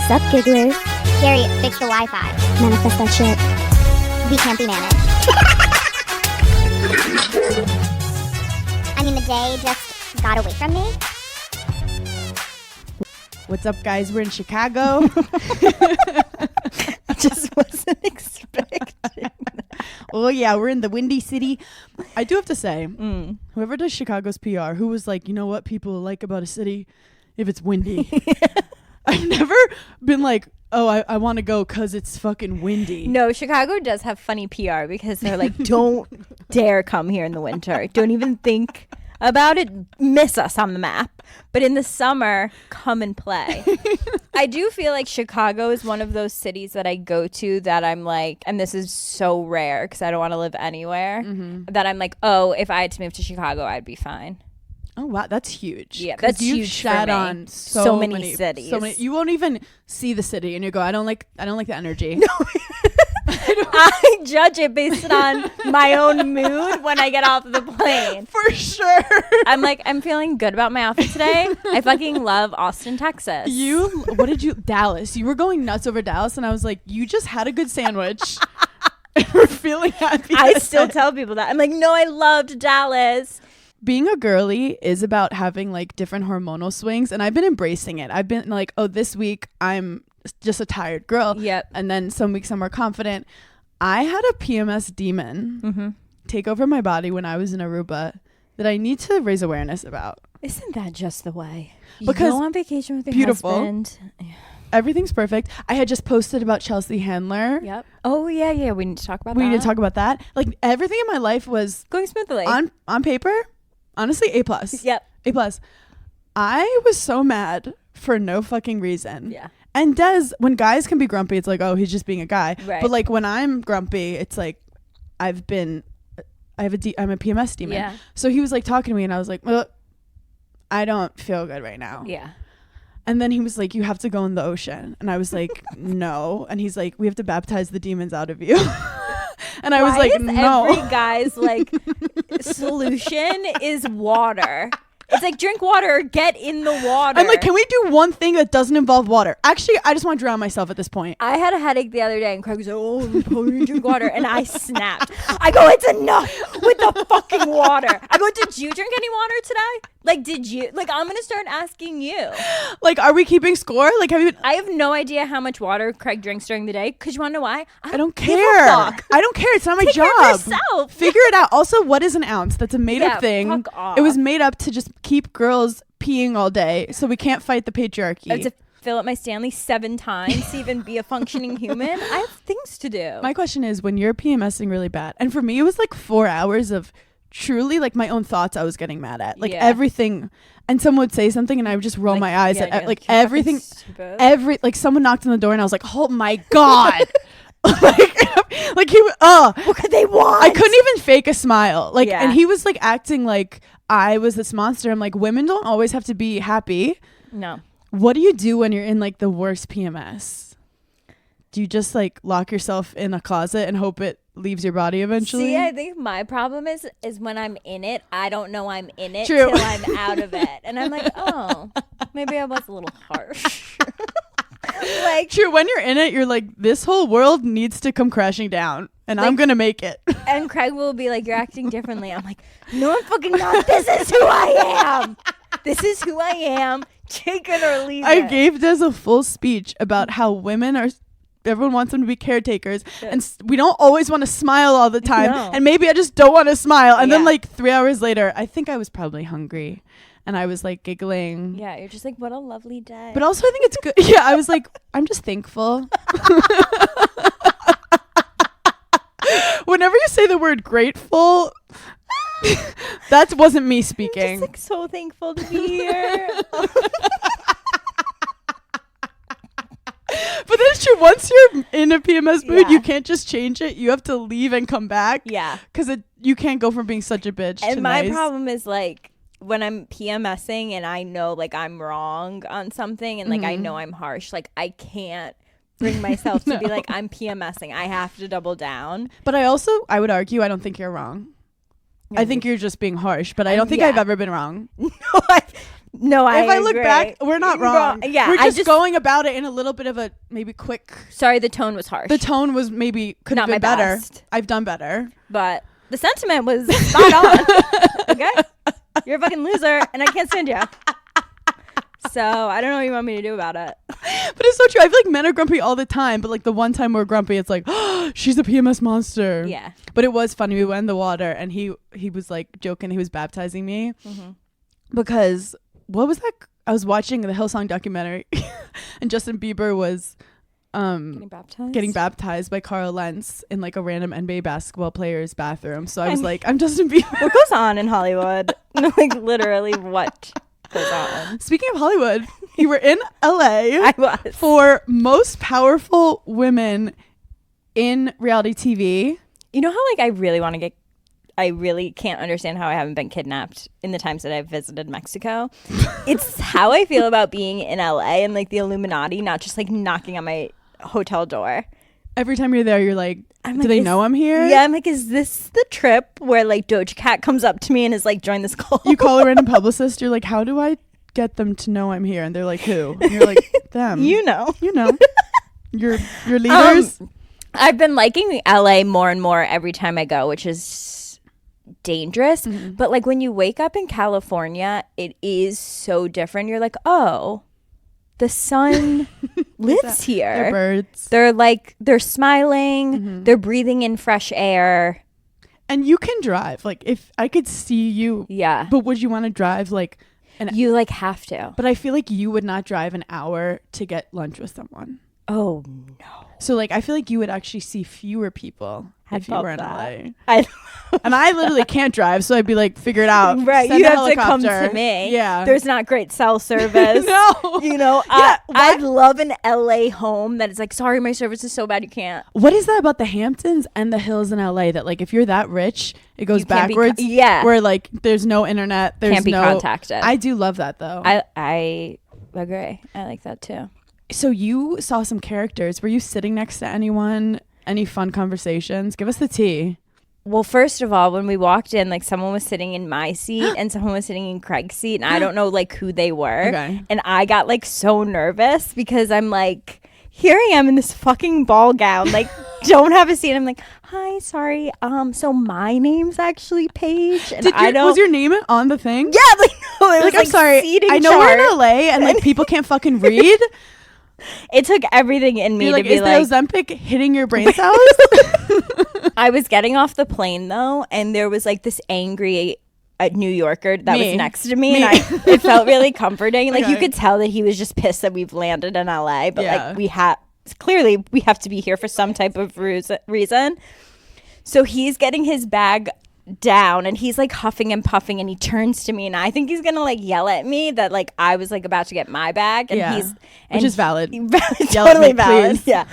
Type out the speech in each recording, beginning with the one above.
Sup, gigglers? Gary, fix the Wi-Fi. Manifest that shit. We can't be managed. I mean, the day just got away from me. What's up, guys? We're in Chicago. I just wasn't expecting. Oh, yeah, we're in the Windy City. I do have to say, whoever does Chicago's PR, who was like, you know what people like about a city? If it's windy. I've never been like, oh, I want to go because it's fucking windy. No, Chicago does have funny PR because they're like, don't dare come here in the winter. Don't even think about it. Miss us on the map. But in the summer, come and play. I do feel like Chicago is one of those cities that I go to that I'm like, and this is so rare because I don't want to live anywhere, that I'm like, oh, if I had to move to Chicago, I'd be fine. Oh, wow. That's huge. Yeah, that's you've huge shat for me. on So many cities. You won't even see the city and you go, I don't like the energy. No. I judge it based on my own mood when I get off the plane. For sure. I'm like, I'm feeling good about my outfit today. I fucking love Austin, Texas. Dallas. You were going nuts over Dallas and I was like, you just had a good sandwich. And we're feeling happy. I still tell people that. I'm like, no, I loved Dallas. Being a girly is about having like different hormonal swings, and I've been embracing it. I've been like, oh, this week I'm just a tired girl. Yep. And then some weeks I'm more confident. I had a PMS demon take over my body when I was in Aruba that I need to raise awareness about. Isn't that just the way? Because you go on vacation with your beautiful. husband. Everything's perfect. I had just posted about Chelsea Handler. Yep. Oh, yeah. We need to talk about that. We need to talk about that. Like everything in my life was going smoothly. On paper. Honestly, A+. Yep. A+. I was so mad for no fucking reason. Yeah. And Des, when guys can be grumpy, it's like, oh, he's just being a guy. Right. But like when I'm grumpy, it's like I'm a PMS demon. Yeah. So he was like talking to me and I was like, well, I don't feel good right now. Yeah. And then he was like, you have to go in the ocean. And I was like, no. And he's like, we have to baptize the demons out of you. And I was like, no. Every guy's like solution is water. It's like drink water or get in the water. I'm like, can we do one thing that doesn't involve water? Actually, I just want to drown myself at this point. I had a headache the other day and Craig was like, oh, we probably drink water. And I snapped. I go, it's enough with the fucking water. I go, did you drink any water today? Like, did you? Like, I'm going to start asking you. Like, are we keeping score? Like, have you been? I have no idea how much water Craig drinks during the day. Because you want to know why? I don't care. I don't care. It's not my job. Care of yourself. Figure it out. Also, what is an ounce? That's a made up thing. Fuck off. It was made up to just keep girls peeing all day so we can't fight the patriarchy. I have to fill up my Stanley 7 times to even be a functioning human. I have things to do. My question is, when you're PMSing really bad, and for me it was like 4 hours of truly like my own thoughts I was getting mad at, like everything, and someone would say something and I would just roll my eyes at like everything, like someone knocked on the door and I was like, oh my god. like he what could they want? I couldn't even fake a smile, like and he was like acting like I was this monster. I'm like, women don't always have to be happy. No. What do you do when you're in like the worst PMS? Do you just like lock yourself in a closet and hope it leaves your body eventually? See, I think my problem is when I'm in it, I don't know I'm in it True. till I'm out of it. And I'm like, oh, maybe I was a little harsh. Like, true, when you're in it, you're like, this whole world needs to come crashing down and I'm gonna make it. And Craig will be like, you're acting differently. I'm like, no, I'm fucking not. This is who I am. This is who I am. Take it or leave it. I gave Des a full speech about how women are, everyone wants them to be caretakers, and we don't always want to smile all the time. No. And maybe I just don't want to smile. And then like 3 hours later, I think I was probably hungry and I was like giggling. Yeah, you're just like, what a lovely day. But also I think it's good. Yeah, I was like, I'm just thankful. Whenever you say the word grateful, that wasn't me speaking. I'm just like so thankful to be here. But that's true. Once you're in a PMS mood, you can't just change it. You have to leave and come back. Yeah. Because you can't go from being such a bitch and to my nice. problem is like when I'm PMSing and I know like I'm wrong on something and like I know I'm harsh, like I can't bring myself to be like, I'm PMSing. I have to double down. But I would argue, I don't think you're wrong. I think you're just being harsh, but I don't think I've ever been wrong. No, No, I if I look agree. back, we're not wrong. Yeah, we're just going about it in a little bit of a maybe quick. Sorry, the tone was harsh. The tone was maybe could have been better. Best. I've done better, but the sentiment was spot on. Okay, you're a fucking loser, and I can't stand you. So I don't know what you want me to do about it. But it's so true. I feel like men are grumpy all the time, but like the one time we're grumpy, it's like, oh, she's a PMS monster. Yeah. But it was funny. We went in the water, and he was like joking. He was baptizing me because what was that? I was watching the Hillsong documentary, and Justin Bieber was getting baptized by Carl Lentz in like a random NBA basketball player's bathroom. So I was like, I'm Justin Bieber. What goes on in Hollywood? Like literally what goes on? Speaking of Hollywood, you were in LA I was. for most powerful women in reality TV. You know how like I really can't understand how I haven't been kidnapped in the times that I've visited Mexico. It's how I feel about being in LA and like the Illuminati, not just like knocking on my hotel door. Every time you're there, you're like, do they know I'm here? Yeah, I'm like, is this the trip where like Doja Cat comes up to me and is like, join this cult? You call a random publicist, you're like, how do I get them to know I'm here? And they're like, who? And you're like, them. You know. Your leaders. I've been liking LA more and more every time I go, which is dangerous. But like when you wake up in California, it is so different. You're like, oh, the sun lives here. They're birds. They're smiling. They're breathing in fresh air. And you can drive. Like if I could see you. Yeah. But would you want to drive like you like have to. But I feel like you would not drive an hour to get lunch with someone. Oh no. So like I feel like you would actually see fewer people if you were in LA. And I literally can't drive, so I'd be like, figure it out. Right, Send you a have to come helicopter. to me. Yeah. There's not great cell service. No. You know, Yeah, I'd love an LA home that is like, sorry, my service is so bad you can't. What is that about the Hamptons and the hills in LA that like if you're that rich, it goes You can't be backwards? yeah. Where like there's no internet, there's Can't be no contacted. I do love that though. I agree. I like that too. So you saw some characters. Were you sitting next to anyone? Any fun conversations? Give us the tea. Well, first of all, when we walked in, like someone was sitting in my seat and someone was sitting in Craig's seat, and I don't know like who they were. Okay. And I got like so nervous because I'm like, here I am in this fucking ball gown, like don't have a seat. I'm like, hi, sorry. So my name's actually Paige, and Was your name on the thing? Yeah, like no, it was I'm sorry. I know chart. we're in LA and like people can't fucking read. It took everything in me You're to like, be is like, the Ozempic hitting your brain cells? I was getting off the plane though, and there was like this angry New Yorker that was next to me. And it felt really comforting. Like you could tell that he was just pissed that we've landed in LA, but like we have to be here for some type of reason. So he's getting his bag down and he's like huffing and puffing, and he turns to me and I think he's gonna like yell at me that like I was like about to get my bag, and which is valid. Totally valid. Yeah.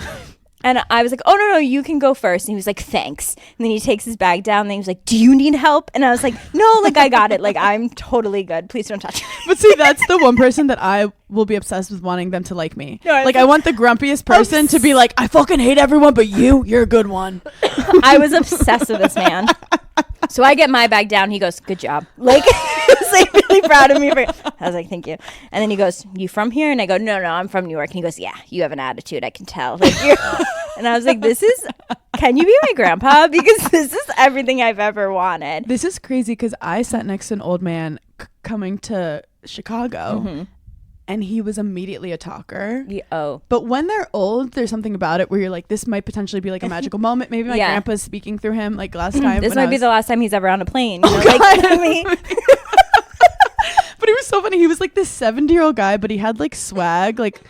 And I was like, oh, no, you can go first. And he was like, thanks. And then he takes his bag down and he was like, do you need help? And I was like, no, like I got it. Like I'm totally good. Please don't touch me. But see, that's the one person that I will be obsessed with wanting them to like me. No, like I want the grumpiest person to be like, I fucking hate everyone, but you're a good one. I was obsessed with this man. So I get my bag down. He goes, good job. Like, he's like really proud of me. I was like, thank you. And then he goes, you from here? And I go, no, I'm from New York. And he goes, yeah, you have an attitude. I can tell. Like, and I was like, can you be my grandpa? Because this is everything I've ever wanted. This is crazy because I sat next to an old man coming to Chicago. And he was immediately a talker. But when they're old, there's something about it where you're like, this might potentially be like a magical moment. Maybe my grandpa's speaking through him like last time. This might be the last time he's ever on a plane. You know? But he was so funny. He was like this 70-year-old guy, but he had like swag. Like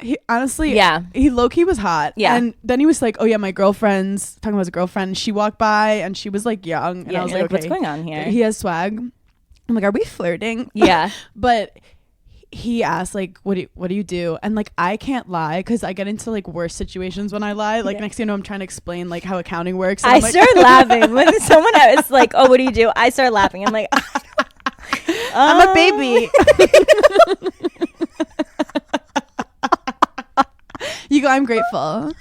he honestly, he low-key was hot. Yeah. And then he was like, oh yeah, my girlfriend's talking about his girlfriend. She walked by and she was like young. And I was like, okay, what's going on here? He has swag. I'm like, are we flirting? Yeah. But he asked like, what do you do? And like I can't lie because I get into like worse situations when I lie. Like next thing you know, I'm trying to explain like how accounting works. I start laughing when someone is like, oh, what do you do? I start laughing. I'm like, I'm a baby. You go, I'm grateful.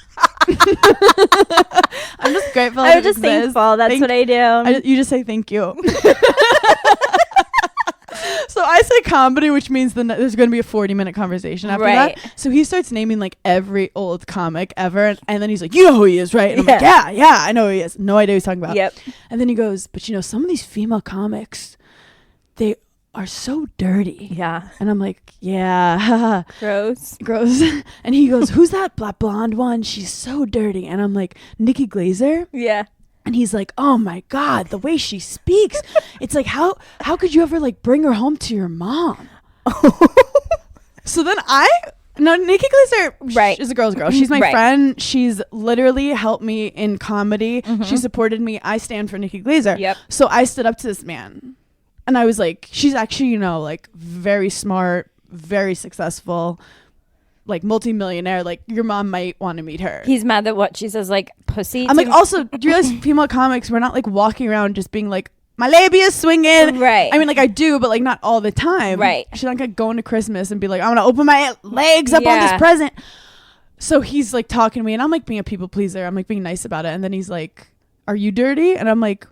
I'm just grateful. I'm just thankful. That's what I do. You just say thank you. So I say comedy, which means there's going to be a 40-minute conversation after that. So he starts naming like every old comic ever. And then he's like, you know who he is, right? And I'm like, yeah, I know who he is. No idea who he's talking about. Yep. And then he goes, but some of these female comics, they are so dirty. Yeah. And I'm like, yeah. Gross. And he goes, who's that black blonde one? She's so dirty. And I'm like, Nikki Glazer? Yeah. And he's like, oh my God, the way she speaks. It's like, how could you ever like bring her home to your mom? So then Nikki Glazer is a girl's girl. She's my friend. She's literally helped me in comedy. She supported me. I stand for Nikki Glazer. Yep. So I stood up to this man. And I was like, she's actually, like very smart, very successful, like multi-millionaire. Like your mom might want to meet her. He's mad that what she says, like pussy. I'm like, also, do you realize female comics, we're not like walking around just being like, my labia swinging. Right. I mean, like I do, but like not all the time. Right. She's not gonna go into Christmas and be like, I'm gonna open my legs up on this present. So he's like talking to me and I'm like being a people pleaser. I'm like being nice about it. And then he's like, are you dirty? And I'm like,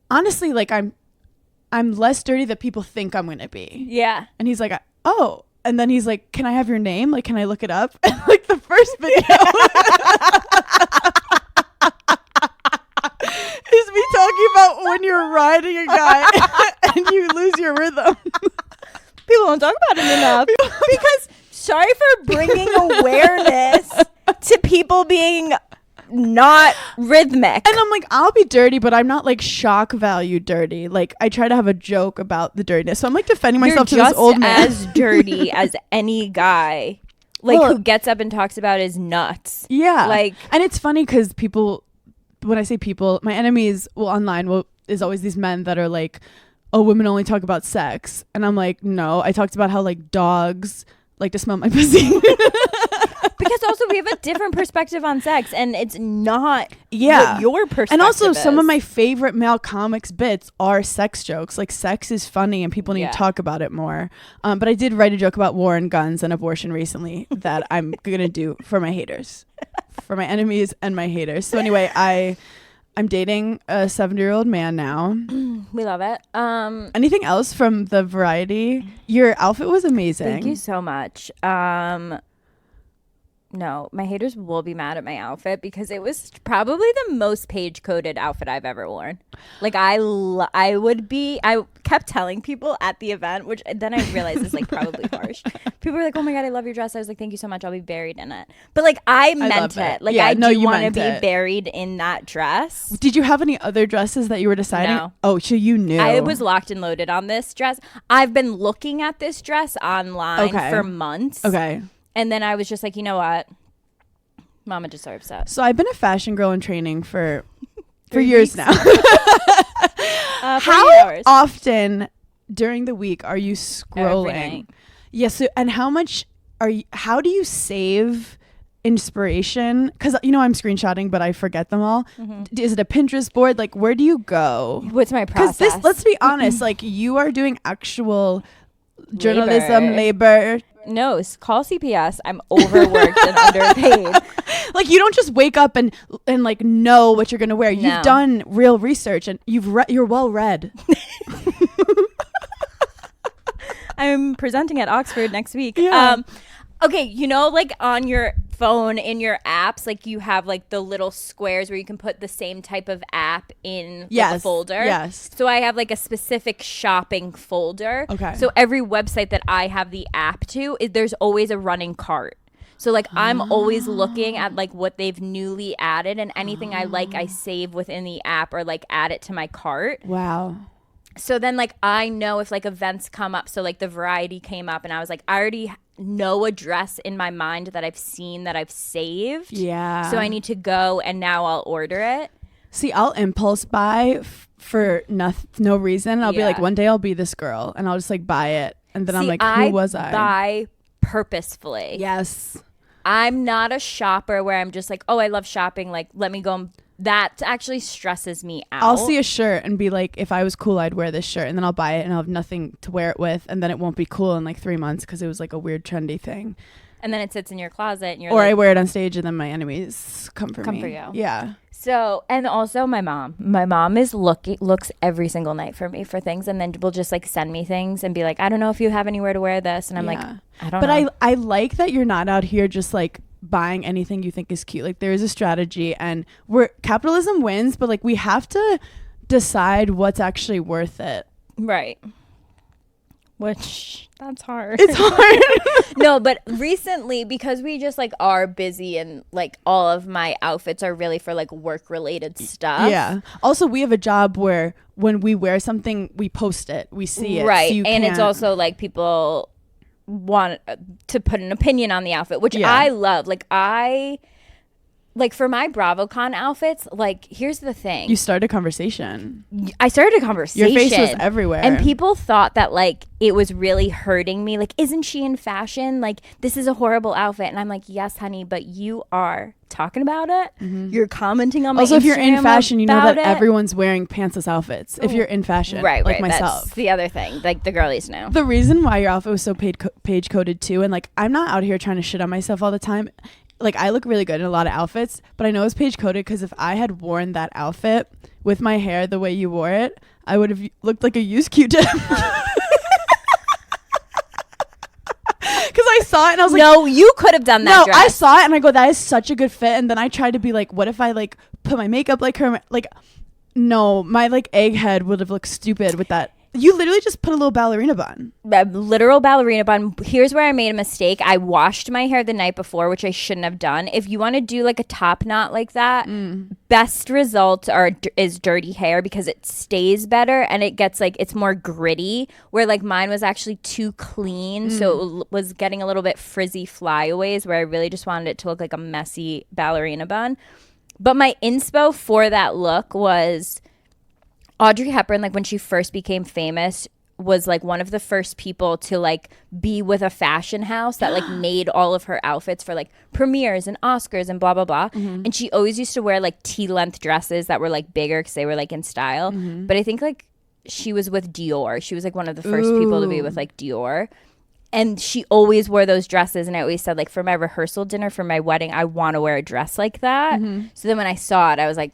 honestly, like I'm less dirty than people think I'm gonna be. Yeah. And he's like, oh. And then he's like, can I have your name? Like, can I look it up? And like the first video is me talking about when you're riding a guy and you lose your rhythm. People don't talk about it enough. Because sorry for bringing awareness to people being not rhythmic. And I'm like, I'll be dirty, but I'm not like shock value dirty. Like I try to have a joke about the dirtiness. So I'm like defending myself to this old man. As dirty as any guy, like who gets up and talks about his nuts. Yeah. Like, and it's funny because people, when I say people, my enemies online is always these men that are like, oh, women only talk about sex. And I'm like, no, I talked about how like dogs like to smell my pussy. Because also we have a different perspective on sex and it's not what your perspective and also is. Some of my favorite male comics bits are sex jokes. Like sex is funny and people need to talk about it more. But I did write a joke about war and guns and abortion recently that I'm gonna do for my haters, for my enemies and my haters. So anyway, I'm dating a 70-year-old man now. We love it. Anything else from the variety? Your outfit was amazing. Thank you so much. No, my haters will be mad at my outfit because it was probably the most page-coded outfit I've ever worn. Like I kept telling people at the event, which then I realized is like probably harsh. People were like, "Oh my God, I love your dress." I was like, "Thank you so much. I'll be buried in it." But like I meant it. Like I do want to be buried in that dress. Did you have any other dresses that you were deciding? No. Oh, so you knew. I was locked and loaded on this dress. I've been looking at this dress online for months. Okay. And then I was just like, you know what? Mama deserves it. So I've been a fashion girl in training for years now. How often during the week are you scrolling? Yes. So, and how do you save inspiration? Because I'm screenshotting, but I forget them all. Is it a Pinterest board? Like, where do you go? What's my process? Because let's be honest, like you are doing actual journalism labor. No, call CPS. I'm overworked and underpaid. Like you don't just wake up and like know what you're gonna wear. No. You've done real research and you're well read. I'm presenting at Oxford next week. Yeah. Okay, like on your phone in your apps, like you have like the little squares where you can put the same type of app in like, a folder. Yes. So I have like a specific shopping folder. Okay. So every website that I have the app to, there's always a running cart. So like I'm always looking at like what they've newly added, and anything I like I save within the app or like add it to my cart. Wow. So then like I know if like events come up, so like the variety came up and I was like, I already know a dress in my mind that I've seen that I've saved. Yeah. So I need to go and now I'll order it. See, I'll impulse buy for no reason. I'll be like, one day I'll be this girl and I'll just like buy it. And then I'm like, who was I? Buy purposefully. Yes. I'm not a shopper where I'm just like, oh, I love shopping. Like, let me go and that actually stresses me out. I'll see a shirt and be like, if I was cool, I'd wear this shirt, and then I'll buy it and I'll have nothing to wear it with, and then it won't be cool in like 3 months because it was like a weird trendy thing. And then it sits in your closet, and you're or I wear it on stage, and then my enemies come for me. you. Yeah. So, and also my mom is looks every single night for me for things, and then will just like send me things and be like, I don't know if you have anywhere to wear this, and I'm like, I don't know. But I like that you're not out here just like buying anything you think is cute. Like there is a strategy, and capitalism wins, but like we have to decide what's actually worth it. Right. Which that's hard. It's hard. No, but recently, because we just like are busy and like all of my outfits are really for like work related stuff. Yeah. Also, we have a job where when we wear something, we post it, we see it. Right. So and it's also like people want to put an opinion on the outfit, which I love. Like for my BravoCon outfits, like here's the thing. You started a conversation. I started a conversation. Your face was everywhere. And people thought that like it was really hurting me. Like, isn't she in fashion? Like, this is a horrible outfit. And I'm like, yes, honey, but you are talking about it. Mm-hmm. You're commenting on my Also, Instagram if you're in fashion, you know that it. everyone's wearing pantsless outfits. If you're in fashion, right, like myself. That's the other thing. Like the girlies know. The reason why your outfit was so page coded too, and like I'm not out here trying to shit on myself all the time. Like I look really good in a lot of outfits, but I know it's page coded because if I had worn that outfit with my hair the way you wore it, I would have looked like a used Q-tip. Because I saw it and I was like, no, you could have done that. No, I saw it and I go, that is such a good fit. And then I tried to be like, what if I like put my makeup like her? Like, no, my like egghead would have looked stupid with that. You literally just put a little ballerina bun. A literal ballerina bun. Here's where I made a mistake. I washed my hair the night before, which I shouldn't have done. If you want to do like a top knot like that, best results is dirty hair because it stays better and it gets like, it's more gritty, where like mine was actually too clean. So it was getting a little bit frizzy flyaways where I really just wanted it to look like a messy ballerina bun. But my inspo for that look was Audrey Hepburn, like when she first became famous, was like one of the first people to like be with a fashion house that like made all of her outfits for like premieres and Oscars and blah, blah, blah. Mm-hmm. And she always used to wear like T-length dresses that were like bigger because they were like in style. Mm-hmm. But I think like she was with Dior. She was like one of the first people to be with like Dior. And she always wore those dresses. And I always said like for my rehearsal dinner for my wedding, I want to wear a dress like that. Mm-hmm. So then when I saw it, I was like,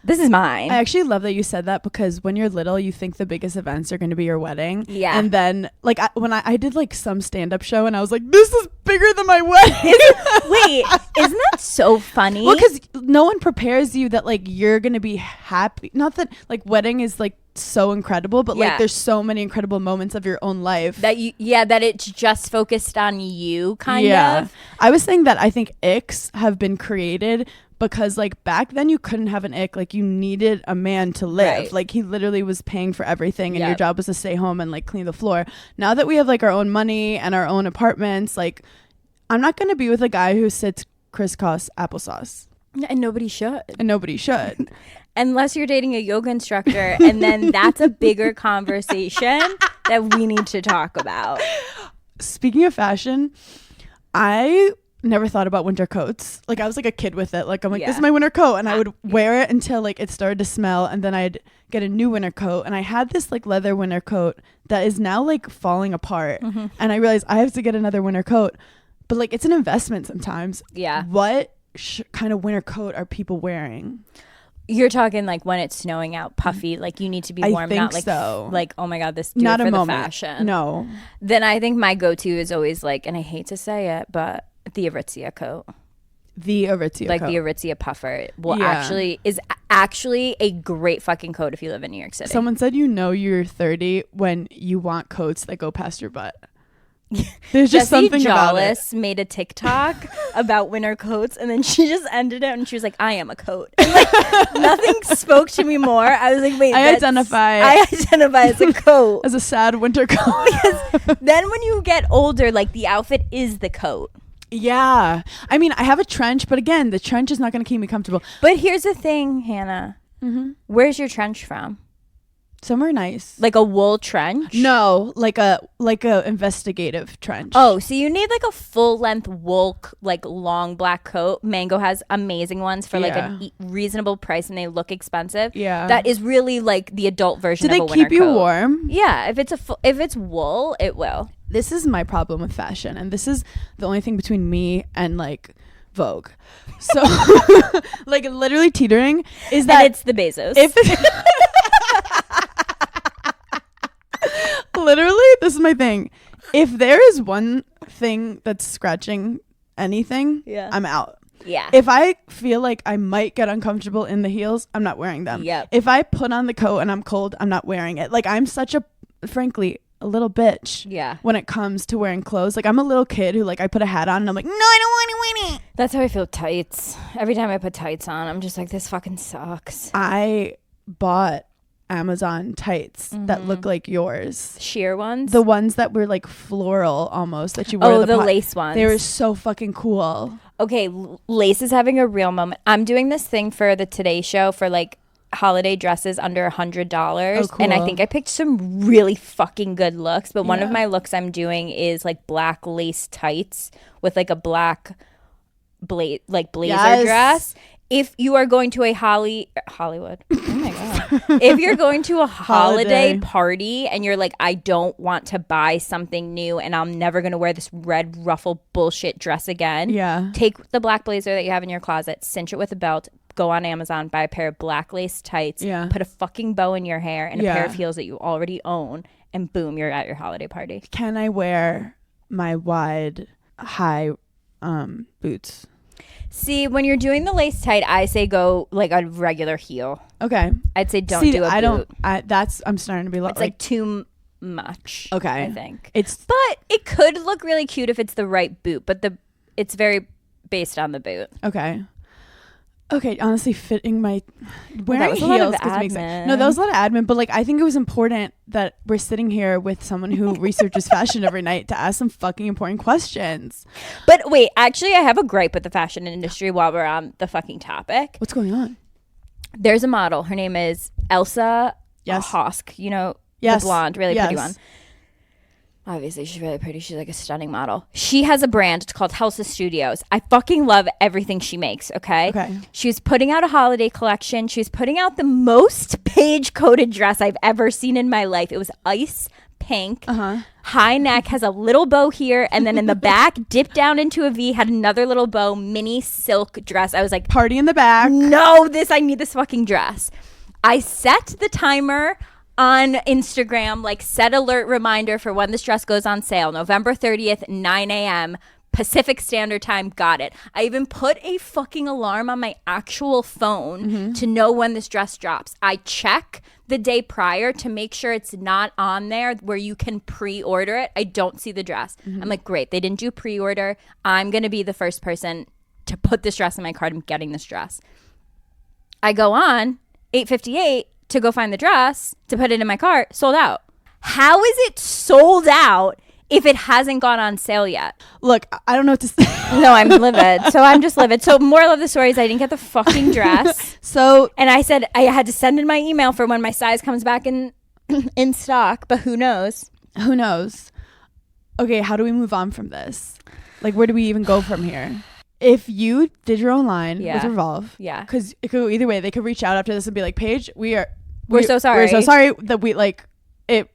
this is mine. I actually love that you said that because when you're little, you think the biggest events are going to be your wedding. Yeah. And then, like, when I did, like, some stand-up show and I was like, this is bigger than my wedding. Wait, isn't that so funny? Well, because no one prepares you that, like, you're going to be happy. Not that, like, wedding is, like, so incredible, but, like, there's so many incredible moments of your own life. That that it's just focused on you, kind of. I was saying that I think icks have been created because like back then you couldn't have an ick. Like you needed a man to live. Like he literally was paying for everything and your job was to stay home and like clean the floor. Now that we have like our own money and our own apartments, like I'm not going to be with a guy who sits crisscross applesauce. And nobody should. Unless you're dating a yoga instructor, and then that's a bigger conversation that we need to talk about. Speaking of fashion, I never thought about winter coats. Like I was like a kid with it. Like I'm like, this is my winter coat, and I would wear it until like it started to smell, and then I'd get a new winter coat. And I had this like leather winter coat that is now like falling apart, and I realized I have to get another winter coat. But like it's an investment sometimes. Yeah. What kind of winter coat are people wearing? You're talking like when it's snowing out, puffy, like you need to be warm, not like like oh my god, this not for a the moment. Fashion. No. Then I think my go-to is always like, and I hate to say it, but the Aritzia coat. The Aritzia like coat. The Aritzia puffer is actually a great fucking coat if you live in New York City. Someone said you're 30 when you want coats that go past your butt. There's just something about it. Jollis made a TikTok about winter coats, and then she just ended it and she was like, I am a coat. And like nothing spoke to me more. I was like, wait, I identify as a coat. As a sad winter coat. Because then when you get older, like the outfit is the coat. Yeah. I mean, I have a trench, but again, the trench is not going to keep me comfortable. But here's the thing, Hannah. Mm-hmm. Where's your trench from? Somewhere nice. Like a wool trench? No, like a investigative trench. Oh, so you need like a full length wool, like long black coat. Mango has amazing ones for like a reasonable price, and they look expensive. Yeah, that is really like the adult version. Do of they a winter keep you coat. warm? Yeah, if it's wool, it will. This is my problem with fashion, and this is the only thing between me and like Vogue. So like literally teetering is that and it's the Bezos. Literally, this is my thing. If there is one thing that's scratching anything, I'm out. Yeah. If I feel like I might get uncomfortable in the heels, I'm not wearing them. Yep. If I put on the coat and I'm cold, I'm not wearing it. Like I'm such a, frankly, a little bitch. Yeah. When it comes to wearing clothes, like I'm a little kid who like I put a hat on and I'm like, no, I don't want to wear it. That's how I feel with tights. Every time I put tights on, I'm just like, this fucking sucks. I bought Amazon tights that look like yours. Sheer ones? The ones that were like floral almost that you wear. Oh, the lace ones. They were so fucking cool. Okay, lace is having a real moment. I'm doing this thing for the Today Show for like holiday dresses under $100. Oh, cool. And I think I picked some really fucking good looks. But one of my looks I'm doing is like black lace tights with like a black blazer dress. If you are going to a Hollywood, oh my God. If you're going to a holiday party and you're like, I don't want to buy something new and I'm never going to wear this red ruffle bullshit dress again. Yeah. Take the black blazer that you have in your closet, cinch it with a belt, go on Amazon, buy a pair of black lace tights, put a fucking bow in your hair and a pair of heels that you already own, and boom, you're at your holiday party. Can I wear my wide, high boots? See, when you're doing the lace tight, I say go like a regular heel. Okay. I'd say don't do a boot. I'm starting to be it's like too much. Okay. I think. But it could look really cute if it's the right boot, but it's very based on the boot. Okay. Okay, honestly, wearing heels makes sense. No, that was a lot of admin, but like I think it was important that we're sitting here with someone who researches fashion every night to ask some fucking important questions. But wait, actually, I have a gripe with the fashion industry while we're on the fucking topic. What's going on? There's a model. Her name is Elsa Hosk. You know, the blonde, really pretty one. Obviously, she's really pretty. She's like a stunning model. She has a brand. It's called Helsa Studios. I fucking love everything she makes, okay? She's putting out a holiday collection. She's putting out the most page-coated dress I've ever seen in my life. It was ice pink, high neck, has a little bow here, and then in the back, dipped down into a V, had another little bow, mini silk dress. I was like, party in the back. No, I need this fucking dress. I set the timer on Instagram, like set alert reminder for when this dress goes on sale. November 30th, 9 a.m. Pacific Standard Time. Got it. I even put a fucking alarm on my actual phone to know when this dress drops. I check the day prior to make sure it's not on there where you can pre-order it. I don't see the dress. I'm like, great. They didn't do pre-order. I'm going to be the first person to put this dress in my cart. I'm getting this dress. I go on 8:58 to go find the dress to put it in my cart. Sold out. How is it sold out if it hasn't gone on sale yet? Look, I don't know what to say. No, I'm livid. So I'm just livid. So moral of the story is I didn't get the fucking dress. And I said I had to send in my email for when my size comes back in stock, but who knows? Who knows? Okay, how do we move on from this? Like, where do we even go from here? If you did your own line with Revolve, because it could go either way. They could reach out after this and be like, Paige, we're so sorry. We're so sorry that we like it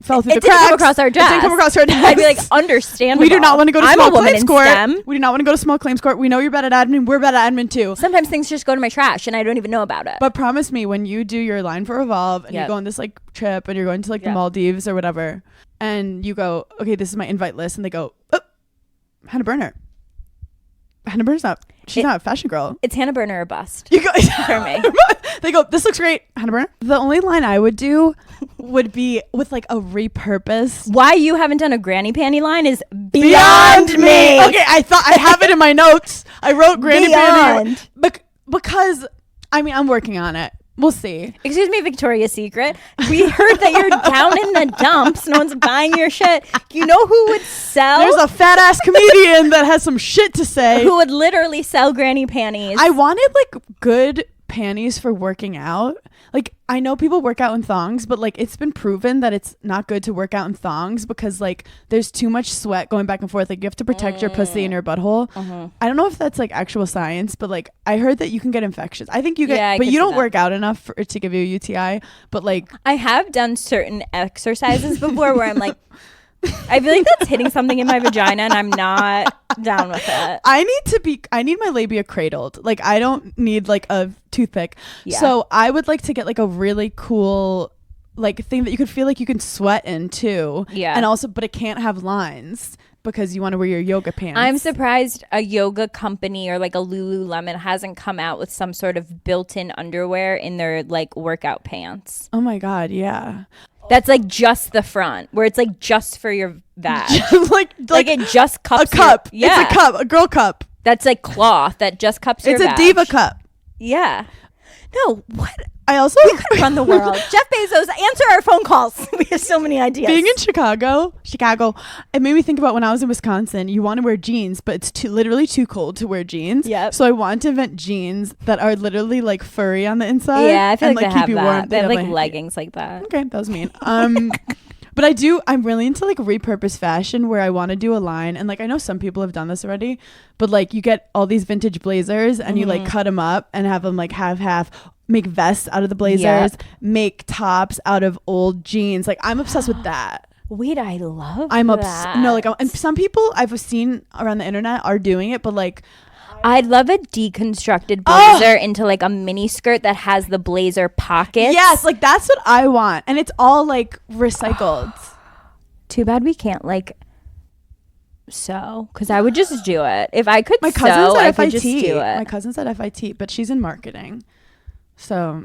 fell through the cracks. Come across our desk. It didn't come across our desk. I'd be like, understandable. We do not want to go to small claims court. We do not want to go to small claims court. We know you're bad at admin. We're bad at admin too. Sometimes things just go to my trash and I don't even know about it. But promise me, when you do your line for Revolve and you go on this like trip and you're going to like the Maldives or whatever, and you go, okay, this is my invite list, and they go, oh, Hannah Berner. Hannah Berner's she's not a fashion girl. It's Hannah Berner or bust. You go for me. They go, this looks great, Hannah Berner. The only line I would do would be with like a repurposed. Why you haven't done a granny panty line is beyond me. Okay, I thought I have it in my notes. I wrote granny panty because I mean I'm working on it. We'll see. Excuse me, Victoria's Secret. We heard that you're down in the dumps. No one's buying your shit. You know who would sell? There's a fat ass comedian that has some shit to say. Who would literally sell granny panties. I wanted like good panties for working out. Like, I know people work out in thongs, but like it's been proven that it's not good to work out in thongs because like there's too much sweat going back and forth. Like, you have to protect your pussy and your butthole. I don't know if that's like actual science, but like I heard that you can get infections. I think you get, but you don't work out enough for it to give you a UTI. But like, I have done certain exercises before where I'm like, I feel like that's hitting something in my vagina and I'm not down with it. I need my labia cradled. Like, I don't need like a toothpick. Yeah. So I would like to get like a really cool like thing that you could feel like you can sweat in too. Yeah. And also, but it can't have lines because you want to wear your yoga pants. I'm surprised a yoga company or like a Lululemon hasn't come out with some sort of built-in underwear in their like workout pants. Oh my God. Yeah. That's like just the front, where it's like just for your vag. like it just cups a cup. Yeah. It's a cup, a girl cup. That's like cloth that just cups your vag. It's a diva cup. Yeah. No, what? I also we could run the world. Jeff Bezos, answer our phone calls. We have so many ideas. Being in Chicago, it made me think about when I was in Wisconsin. You want to wear jeans, but it's literally too cold to wear jeans. Yeah. So I want to invent jeans that are literally like furry on the inside. Yeah, I feel and, like they keep you have warm. that. They have like leggings like that. Okay, that was mean. But I'm really into like repurpose fashion where I want to do a line. And like, I know some people have done this already, but like you get all these vintage blazers and you like cut them up and have them like half, make vests out of the blazers, make tops out of old jeans. Like, I'm obsessed with that. Wait, I love that. No, like, and some people I've seen around the internet are doing it, but like, I'd love a deconstructed blazer into like a mini skirt that has the blazer pockets. Yes, like that's what I want. And it's all like recycled. Too bad we can't like sew, because I would just do it. If I could My cousin's sew, at I FIT. could just do it. My cousin's at FIT, but she's in marketing. So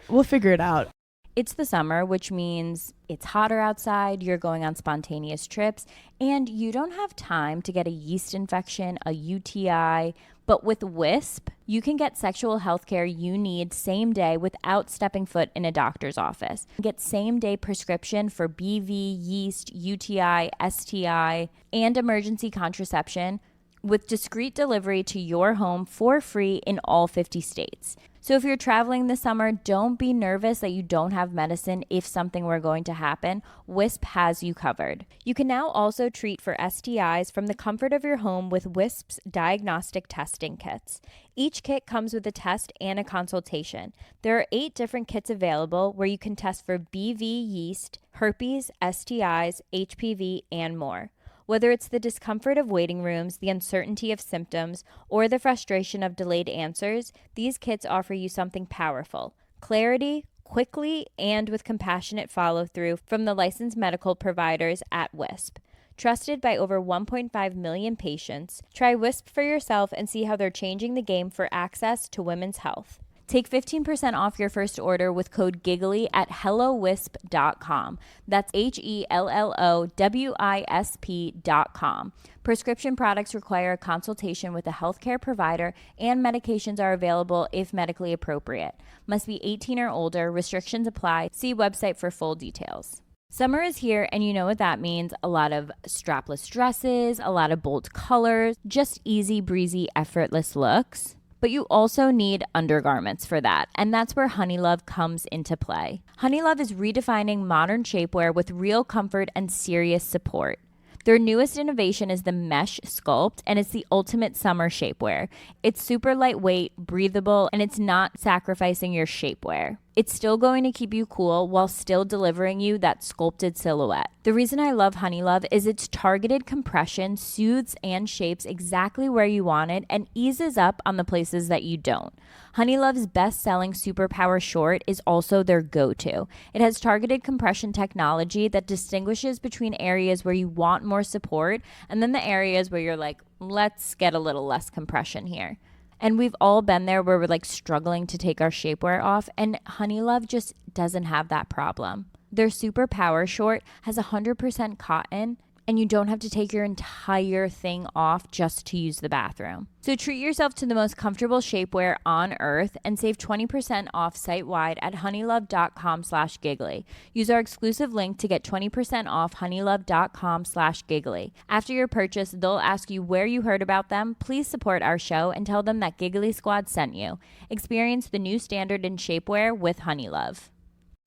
we'll figure it out. It's the summer, which means it's hotter outside, you're going on spontaneous trips, and you don't have time to get a yeast infection, a UTI. But with Wisp, you can get sexual health care you need same day without stepping foot in a doctor's office. Get same day prescription for BV, yeast, UTI, STI, and emergency contraception with discreet delivery to your home for free in all 50 states. So if you're traveling this summer, don't be nervous that you don't have medicine if something were going to happen. Wisp has you covered. You can now also treat for STIs from the comfort of your home with Wisp's diagnostic testing kits. Each kit comes with a test and a consultation. There are 8 different kits available where you can test for BV yeast, herpes, STIs, HPV, and more. Whether it's the discomfort of waiting rooms, the uncertainty of symptoms, or the frustration of delayed answers, these kits offer you something powerful: clarity, quickly, and with compassionate follow-through from the licensed medical providers at Wisp. Trusted by over 1.5 million patients, try Wisp for yourself and see how they're changing the game for access to women's health. Take 15% off your first order with code GIGGLY at HelloWisp.com. That's HelloWisp.com. Prescription products require a consultation with a healthcare provider, and medications are available if medically appropriate. Must be 18 or older. Restrictions apply. See website for full details. Summer is here, and you know what that means. A lot of strapless dresses, a lot of bold colors, just easy breezy, effortless looks. But you also need undergarments for that, and that's where Honeylove comes into play. Honeylove is redefining modern shapewear with real comfort and serious support. Their newest innovation is the Mesh Sculpt, and it's the ultimate summer shapewear. It's super lightweight, breathable, and it's not sacrificing your shapewear. It's still going to keep you cool while still delivering you that sculpted silhouette. The reason I love Honeylove is its targeted compression soothes and shapes exactly where you want it and eases up on the places that you don't. Honeylove's best-selling Superpower Short is also their go-to. It has targeted compression technology that distinguishes between areas where you want more support and then the areas where you're like, let's get a little less compression here. And we've all been there where we're like struggling to take our shapewear off, and Honeylove just doesn't have that problem. Their Super Power Short has 100% cotton and you don't have to take your entire thing off just to use the bathroom. So treat yourself to the most comfortable shapewear on earth and save 20% off site-wide at honeylove.com/giggly. Use our exclusive link to get 20% off honeylove.com/giggly. After your purchase, they'll ask you where you heard about them. Please support our show and tell them that Giggly Squad sent you. Experience the new standard in shapewear with Honeylove.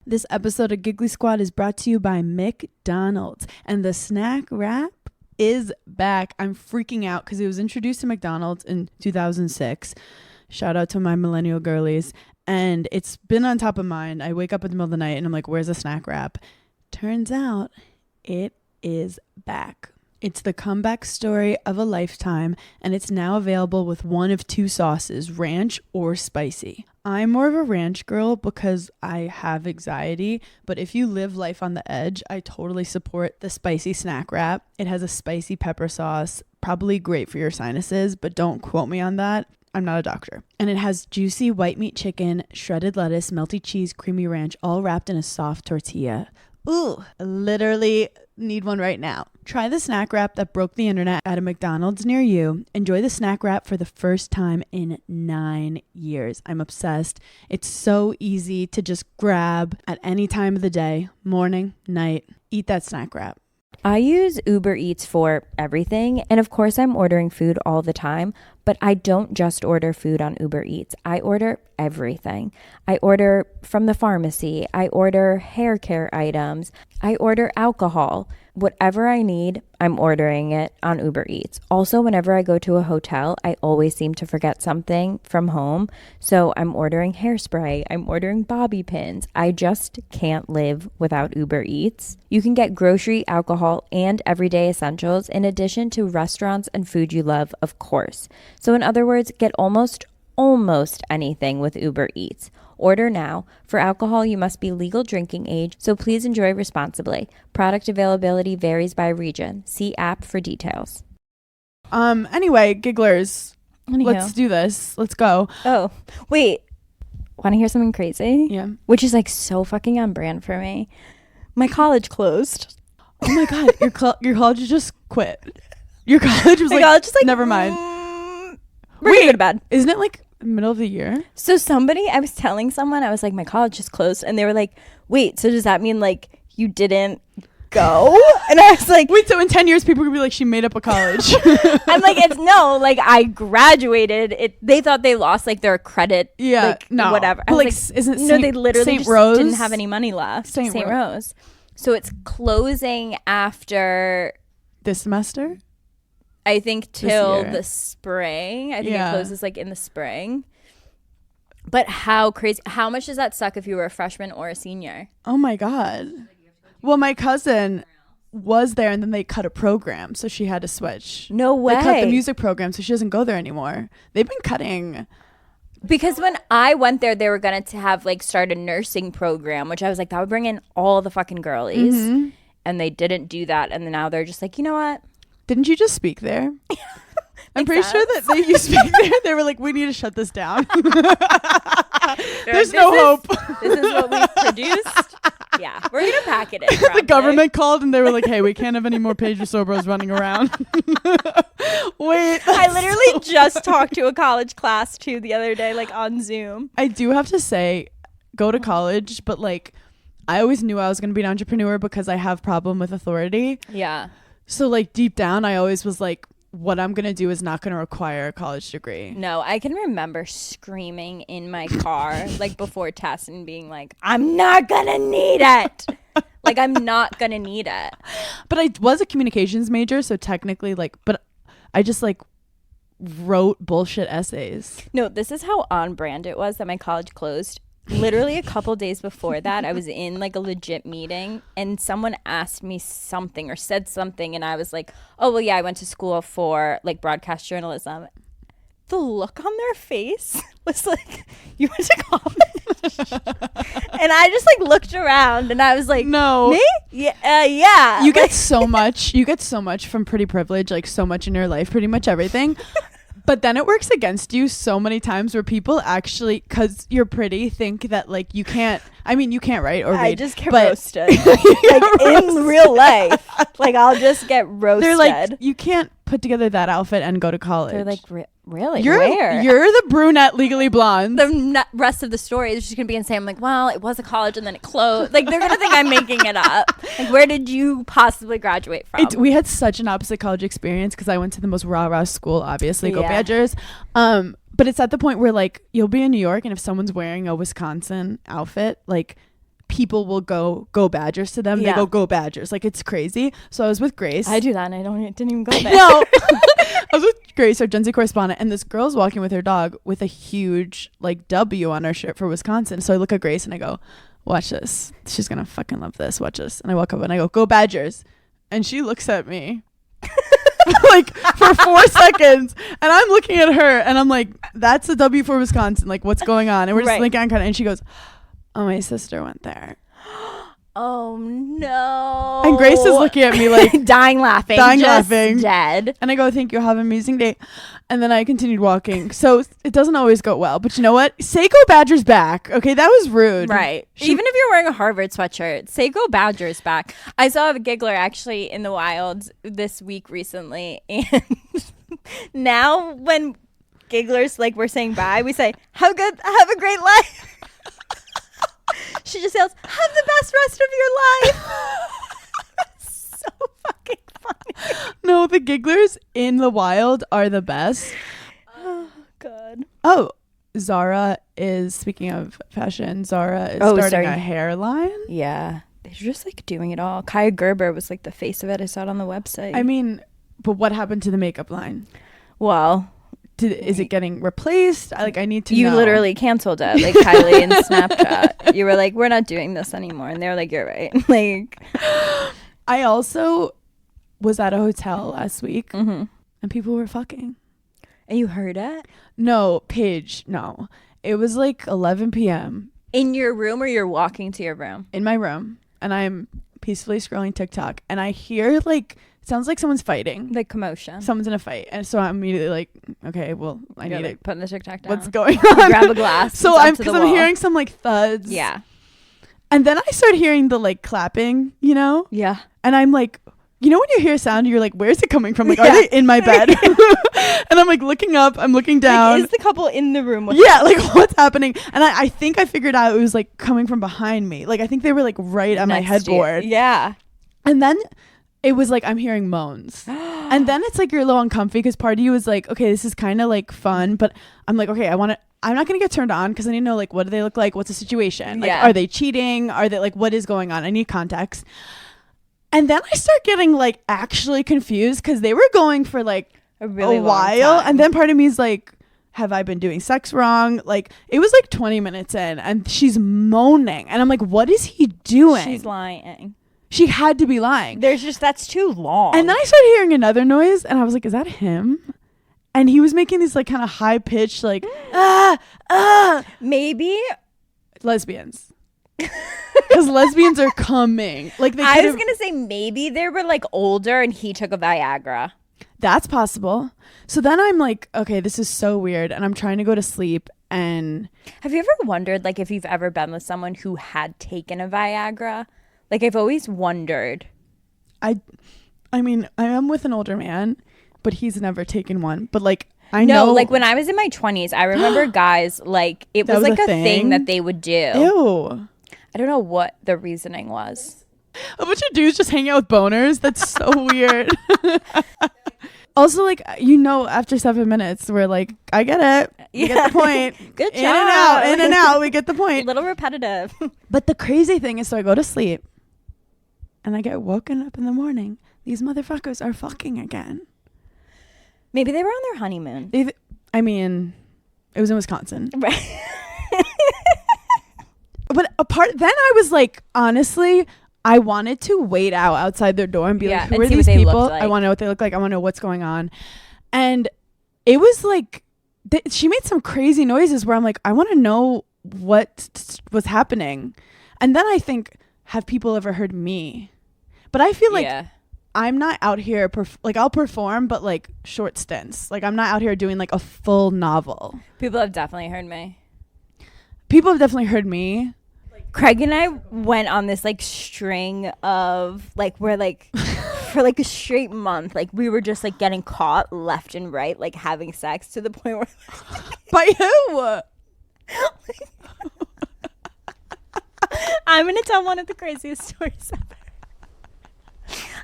This episode of Giggly Squad is brought to you by McDonald's, and the snack wrap is back. I'm freaking out because it was introduced to McDonald's in 2006. Shout out to my millennial girlies. And it's been on top of mind. I wake up in the middle of the night and I'm like, where's the snack wrap? Turns out it is back. It's the comeback story of a lifetime, and it's now available with one of two sauces, ranch or spicy. I'm more of a ranch girl because I have anxiety, but if you live life on the edge, I totally support the spicy snack wrap. It has a spicy pepper sauce, probably great for your sinuses, but don't quote me on that. I'm not a doctor. And it has juicy white meat chicken, shredded lettuce, melty cheese, creamy ranch, all wrapped in a soft tortilla. Ooh, literally need one right now. Try the snack wrap that broke the internet at a McDonald's near you. Enjoy the snack wrap for the first time in 9 years. I'm obsessed. It's so easy to just grab at any time of the day, morning, night. Eat that snack wrap. I use Uber Eats for everything, and of course I'm ordering food all the time, but I don't just order food on Uber Eats. I order everything. I order from the pharmacy. I order hair care items. I order alcohol. Whatever I need, I'm ordering it on Uber Eats. Also, whenever I go to a hotel, I always seem to forget something from home. So I'm ordering hairspray. I'm ordering bobby pins. I just can't live without Uber Eats. You can get grocery, alcohol, and everyday essentials in addition to restaurants and food you love, of course. So in other words, get almost anything with Uber Eats. Order now. For alcohol, you must be legal drinking age, so please enjoy responsibly. Product availability varies by region. See app for details. Anyway, gigglers, let's do this. Let's go. Oh, wait. Want to hear something crazy? Yeah. Which is like so fucking on brand for me. My college closed. Oh my God, your college just quit. Your college was like, never mind. We're gonna go to bed. Isn't it like middle of the year? So I was telling someone, I was like, my college just closed, and they were like, wait, so does that mean like you didn't go? And I was like, wait, so in 10 years people could be like, she made up a college. I'm like, like I graduated. They thought they lost like their credit. Yeah, like, no, whatever. I was isn't it no, they literally St. just Rose? Didn't have any money left. St. Rose. So it's closing after this semester, I think, till the spring. I think it closes like in the spring. But how crazy. How much does that suck if you were a freshman or a senior? Oh my God. Well, my cousin was there and then they cut a program, so she had to switch. No way. They cut the music program, so she doesn't go there anymore. They've been cutting. Because when I went there, they were going to have like start a nursing program, which I was like, that would bring in all the fucking girlies. Mm-hmm. And they didn't do that. And then now they're just like, you know what? Didn't you just speak there? I'm pretty sure that you speak there. They were like, we need to shut this down. There's no hope. This is what we've produced. Yeah, we're going to pack it in. The government called and they were like, hey, we can't have any more Pedro Sobros running around. Wait. I literally just talked to a college class too the other day, like on Zoom. I do have to say, go to college, but like, I always knew I was going to be an entrepreneur because I have problem with authority. Yeah. So like deep down, I always was like, what I'm going to do is not going to require a college degree. No, I can remember screaming in my car like before test and being like, I'm not going to need it. Like, I'm not going to need it. But I was a communications major. So technically but I just like wrote bullshit essays. No, this is how on brand it was that my college closed. Literally a couple days before that, I was in like a legit meeting and someone asked me something or said something and I was like, oh, well, yeah, I went to school for like broadcast journalism. The look on their face was like, you went to college? And I just like looked around and I was like, no. Me? Yeah. You get so much. You get so much from pretty privilege, like so much in your life, pretty much everything. But then it works against you so many times where people actually, because you're pretty, think that like you can't I mean, you can't write or read. I just get roasted. Like in real life. Like I'll just get roasted. They're like, you can't put together that outfit and go to college. They're like, really? Where? You're the brunette Legally Blonde. The rest of the story is just going to be insane. I'm like, well, it was a college and then it closed. Like, they're going to think I'm making it up. Like, where did you possibly graduate from? We had such an opposite college experience because I went to the most rah-rah school, obviously. Go Badgers. But it's at the point where, like, you'll be in New York and if someone's wearing a Wisconsin outfit, like, people will go Badgers to them. They go Badgers. Like, it's crazy. So I was with Grace. I do that and I didn't even go there. No. I was with Grace, our Gen Z correspondent, and this girl's walking with her dog with a huge, like, W on her shirt for Wisconsin. So I look at Grace and I go, watch this. She's going to fucking love this. Watch this. And I walk up and I go Badgers. And she looks at me. Like for 4 seconds, and I'm looking at her and I'm like, that's a W for Wisconsin, like what's going on? And we're just linking on kind of, and she goes, oh, my sister went there. Oh no. And Grace is looking at me like dying laughing dead. And I go, thank you, have an amazing day. And then I continued walking. So it doesn't always go well, but you know what, say go Badgers back. Okay, that was rude, right? Even if you're wearing a Harvard sweatshirt, say go Badgers back. I saw a giggler actually in the wild this week recently, and now when gigglers, like, we're saying bye, we say have a great life. She just yells, have the best rest of your life. So fucking funny. No, the gigglers in the wild are the best. Oh, God. Oh, Zara is, speaking of fashion, Zara is starting a hairline. Yeah. They're just, like, doing it all. Kaya Gerber was, like, the face of it. I saw it on the website. I mean, but what happened to the makeup line? Well... is it getting replaced? I need to know. You literally canceled it, like Kylie and Snapchat. You were like, we're not doing this anymore. And they were like, you're right. Like, I also was at a hotel last week and people were fucking. And you heard it? No, Paige, no. It was like 11 p.m. In your room, or you're walking to your room? In my room. And I'm peacefully scrolling TikTok. And I hear, like, sounds like someone's fighting. Like commotion. Someone's in a fight. And so I'm immediately like, okay, well, I need it. Putting the TikTok down. What's going on? Grab a glass. So I'm hearing some, like, thuds. Yeah. And then I start hearing the, like, clapping, you know? Yeah. And I'm like, you know when you hear a sound, you're like, where's it coming from? Like, are they in my bed? And I'm like looking up, I'm looking down. Like, is the couple in the room with them? Like, what's happening? And I think I figured out it was, like, coming from behind me. Like, I think they were, like, right on my headboard. Yeah. And then it was like, I'm hearing moans. And then it's like, you're a little uncomfy because part of you is like, okay, this is kind of like fun, but I'm like, okay, I'm not going to get turned on because I need to know, like, what do they look like? What's the situation? Like, are they cheating? Are they, like, what is going on? I need context. And then I start getting, like, actually confused because they were going for, like, a while. And then part of me is like, have I been doing sex wrong? Like, it was like 20 minutes in and she's moaning. And I'm like, what is he doing? She's lying. She had to be lying. That's too long. And then I started hearing another noise and I was like, is that him? And he was making these, like, kind of high pitched, like, maybe lesbians. Because lesbians are coming. Like, I was gonna say maybe they were, like, older and he took a Viagra. That's possible. So then I'm like, okay, this is so weird, and I'm trying to go to sleep. And have you ever wondered, like, if you've ever been with someone who had taken a Viagra? Like, I've always wondered. I mean, I am with an older man, but he's never taken one. But, like, I know, like, when I was in my 20s, I remember guys, like, it was like a thing that they would do. Ew. I don't know what the reasoning was. A bunch of dudes just hanging out with boners. That's so weird. Also, like, you know, after 7 minutes, we're like, I get it. We get the point. Good job. In and out. We get the point. A little repetitive. But the crazy thing is, so I go to sleep and I get woken up in the morning. These motherfuckers are fucking again. Maybe they were on their honeymoon. I mean, it was in Wisconsin. Right. But then I was like, honestly, I wanted to wait out outside their door and be like, who are these people? Like. I want to know what they look like. I want to know what's going on. And it was like, she made some crazy noises where I'm like, I want to know what was happening. And then I think, have people ever heard me? But I feel like I'm not out here, like, I'll perform, but, like, short stints. Like, I'm not out here doing, like, a full novel. People have definitely heard me. People have definitely heard me. Craig and I went on this like string of like we're like for like a straight month, like we were just like getting caught left and right, like having sex to the point where by who? I'm gonna tell one of the craziest stories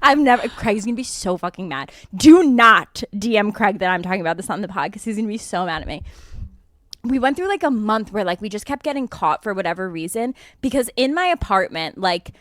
ever. Craig's gonna be so fucking mad. Do not DM Craig that I'm talking about this on the pod because he's gonna be so mad at me. We went through like a month where like we just kept getting caught for whatever reason, because in my apartment, like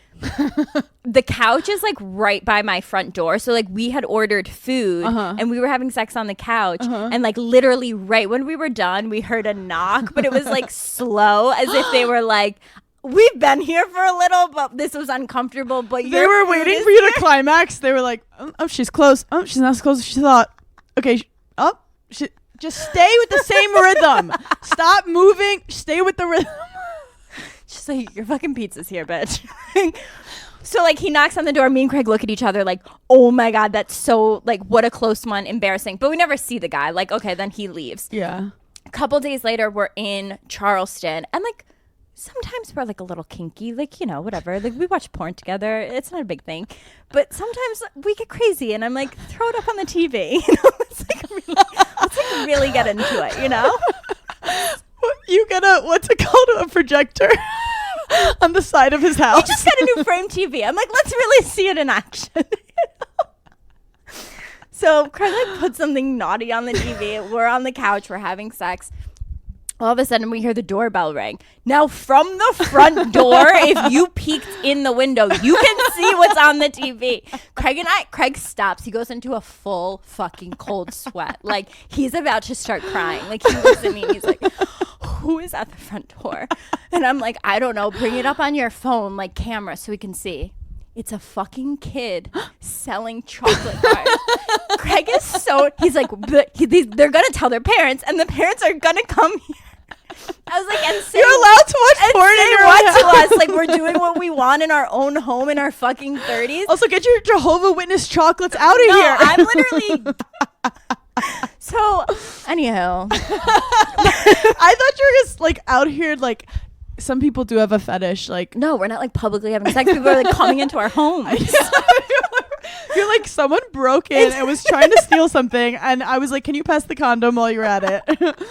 the couch is like right by my front door. So like we had ordered food and we were having sex on the couch and like literally right when we were done, we heard a knock, but it was like slow, as if they were like, we've been here for a little, but this was uncomfortable. But they were waiting for you to climax. They were like, oh, she's close. Oh, she's not as close as she thought. Okay. Just stay with the same rhythm. Stop moving. Stay with the rhythm. She's like, your fucking pizza's here, bitch. So like he knocks on the door. Me and Craig look at each other like, oh my God, that's so like, what a close one. Embarrassing. But we never see the guy. Like, okay, then he leaves. Yeah. A couple days later, we're in Charleston, and like sometimes we're like a little kinky, like, you know, whatever. Like we watch porn together. It's not a big thing. But sometimes we get crazy and I'm like, throw it up on the TV. You know, let's really get into it, you know? You get what's it called? A projector on the side of his house. We just got a new frame TV. I'm like, let's really see it in action. You know? So Craig like put something naughty on the TV. We're on the couch. We're having sex. All of a sudden, we hear the doorbell ring. Now, from the front door, if you peeked in the window, you can see what's on the TV. Craig stops. He goes into a full fucking cold sweat. Like, he's about to start crying. Like, he looks at me and he's like, who is at the front door? And I'm like, I don't know. Bring it up on your phone, like camera, so we can see. It's a fucking kid selling chocolate bars. Craig is so, he's like, they're going to tell their parents, and the parents are going to come here. I was like, and say, you're allowed to watch porn in your what to us? Like, we're doing what we want in our own home in our fucking 30s. Also, get your Jehovah Witness chocolates out of here. I'm literally. So, anyhow. I thought you were just like out here, like, some people do have a fetish, like. No, we're not like publicly having sex. People are like coming into our homes. You're like, someone broke in and was trying to steal something, and I was like, can you pass the condom while you're at it?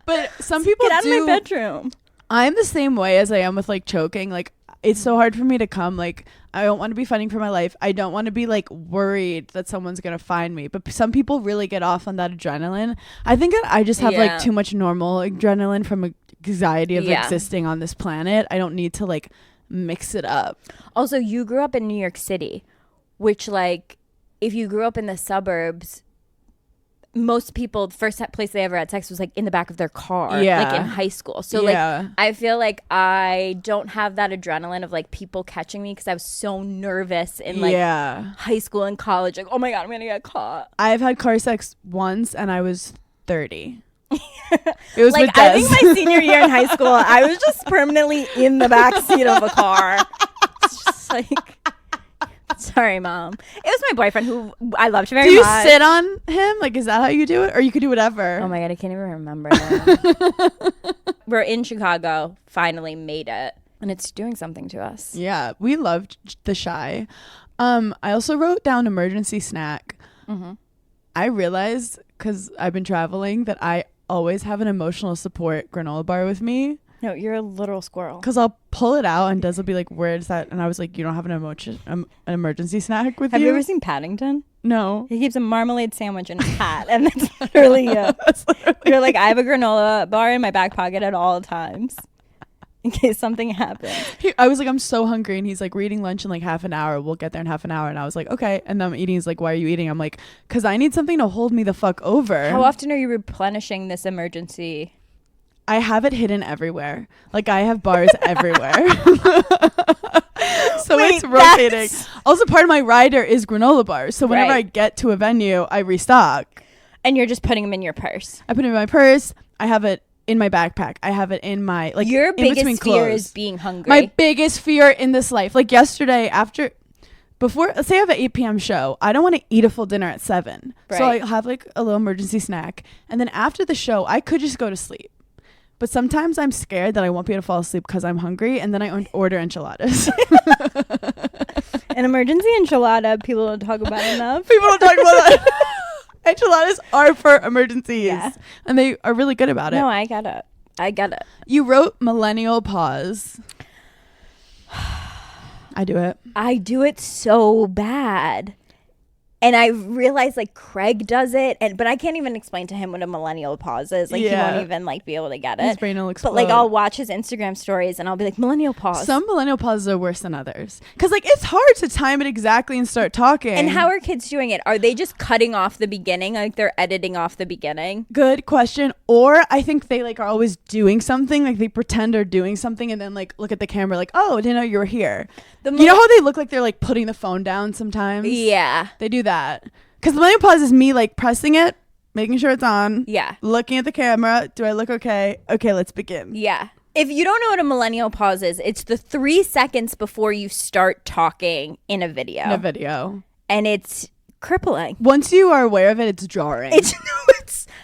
But some people get out of my bedroom. I'm the same way as I am with like choking. Like, it's so hard for me to come. Like, I don't want to be fighting for my life. I don't want to be like worried that someone's gonna find me. But some people really get off on that adrenaline. I think that I just have like too much normal adrenaline from anxiety of existing on this planet. I don't need to like mix it up. Also, you grew up in New York City, which like if you grew up in the suburbs, most people, the first place they ever had sex was like in the back of their car, like in high school. So like I feel like I don't have that adrenaline of like people catching me, because I was so nervous in like high school and college. Like, oh my God, I'm gonna get caught. I've had car sex once and I was 30. It was like, I think my senior year in high school, I was just permanently in the back seat of a car. It's just like, sorry, Mom. It was my boyfriend who I loved very much. Do you sit on him? Like, is that how you do it? Or you could do whatever? Oh my God, I can't even remember now. We're in Chicago, finally made it. And it's doing something to us. Yeah, we loved the Shy. I also wrote down emergency snack. Mm-hmm. I realized, because I've been traveling, that I always have an emotional support granola bar with me. No, you're a literal squirrel. Because I'll pull it out and Des will be like, where is that? And I was like, you don't have an emergency snack with you? Have you ever seen Paddington? No. He keeps a marmalade sandwich in his hat. And that's literally you. You're like, I have a granola bar in my back pocket at all times, in case something happens. I was like, I'm so hungry. And he's like, we're eating lunch in like half an hour. We'll get there in half an hour. And I was like, okay. And then I'm eating. He's like, why are you eating? I'm like, because I need something to hold me the fuck over. How often are you replenishing this emergency? I have it hidden everywhere. Like, I have bars everywhere. So it's rotating. Also, part of my rider is granola bars. So whenever I get to a venue, I restock. And you're just putting them in your purse. I put it in my purse. I have it in my backpack. I have it in my, like, your in biggest fear is being hungry. My biggest fear in this life. Like, yesterday, before, let's say I have an 8 p.m. show, I don't want to eat a full dinner at 7. Right. So I have like a little emergency snack. And then after the show, I could just go to sleep. but sometimes I'm scared that I won't be able to fall asleep because I'm hungry, and then I order enchiladas. An emergency enchilada, people don't talk about enough. People don't talk about that. Enchiladas are for emergencies, and they are really good about it. No, I get it. You wrote millennial pause. I do it so bad. And I realized like Craig does it, but I can't even explain to him what a millennial pause is. Like he won't even like be able to get it. His brain will explode. But like I'll watch his Instagram stories and I'll be like, millennial pause. Some millennial pauses are worse than others. Because like it's hard to time it exactly and start talking. And how are kids doing it? Are they just cutting off the beginning? Like they're editing off the beginning? Good question. Or I think they like are always doing something. Like they pretend they're doing something and then like look at the camera like, oh, I didn't know you were here. You know how they look like they're like putting the phone down sometimes? Yeah. They do that. Because the millennial pause is me like pressing it, making sure it's on. Yeah. Looking at the camera. Do I look okay? Okay, let's begin. Yeah. If you don't know what a millennial pause is, it's the 3 seconds before you start talking in a video. And it's crippling. Once you are aware of it, it's jarring.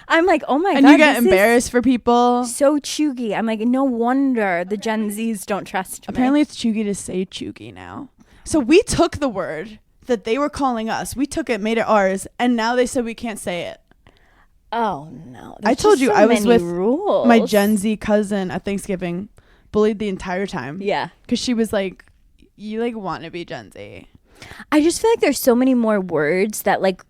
I'm like, oh my God. And you get embarrassed for people. So chuggy. I'm like, no wonder the Gen Zs don't trust me. Apparently it's chuggy to say chuggy now. So we took the word that they were calling us. We took it, made it ours, and now they said we can't say it. Oh no. I told you I was with rules. My Gen Z cousin at Thanksgiving, bullied the entire time. Yeah. Because she was like, you like want to be Gen Z. I just feel like there's so many more words that like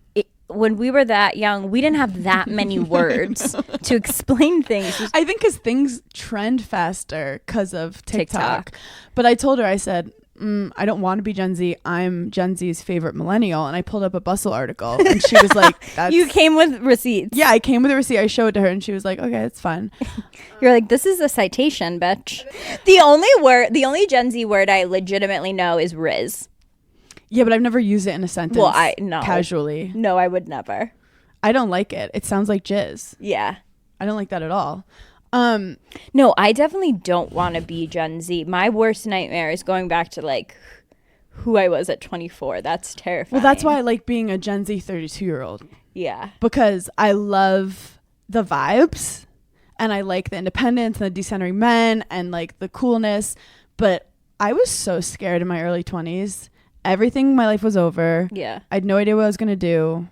when we were that young, we didn't have that many words to explain things. I think because things trend faster because of TikTok. But I told her, I said, I don't want to be Gen Z. I'm Gen Z's favorite millennial. And I pulled up a Bustle article and she was like, that's... You came with receipts. Yeah, I came with a receipt. I showed it to her and she was like, okay, it's fine. You're like, this is a citation, bitch. The only Gen Z word I legitimately know is Riz. Yeah, but I've never used it in a sentence. Well, casually. No, I would never. I don't like it. It sounds like jizz. Yeah. I don't like that at all. No, I definitely don't want to be Gen Z. My worst nightmare is going back to like who I was at 24. That's terrifying. Well, that's why I like being a Gen Z 32-year-old. Yeah. Because I love the vibes and I like the independence and the decentering men and like the coolness. But I was so scared in my early 20s. Everything in my life was over. Yeah. I had no idea what I was going to do.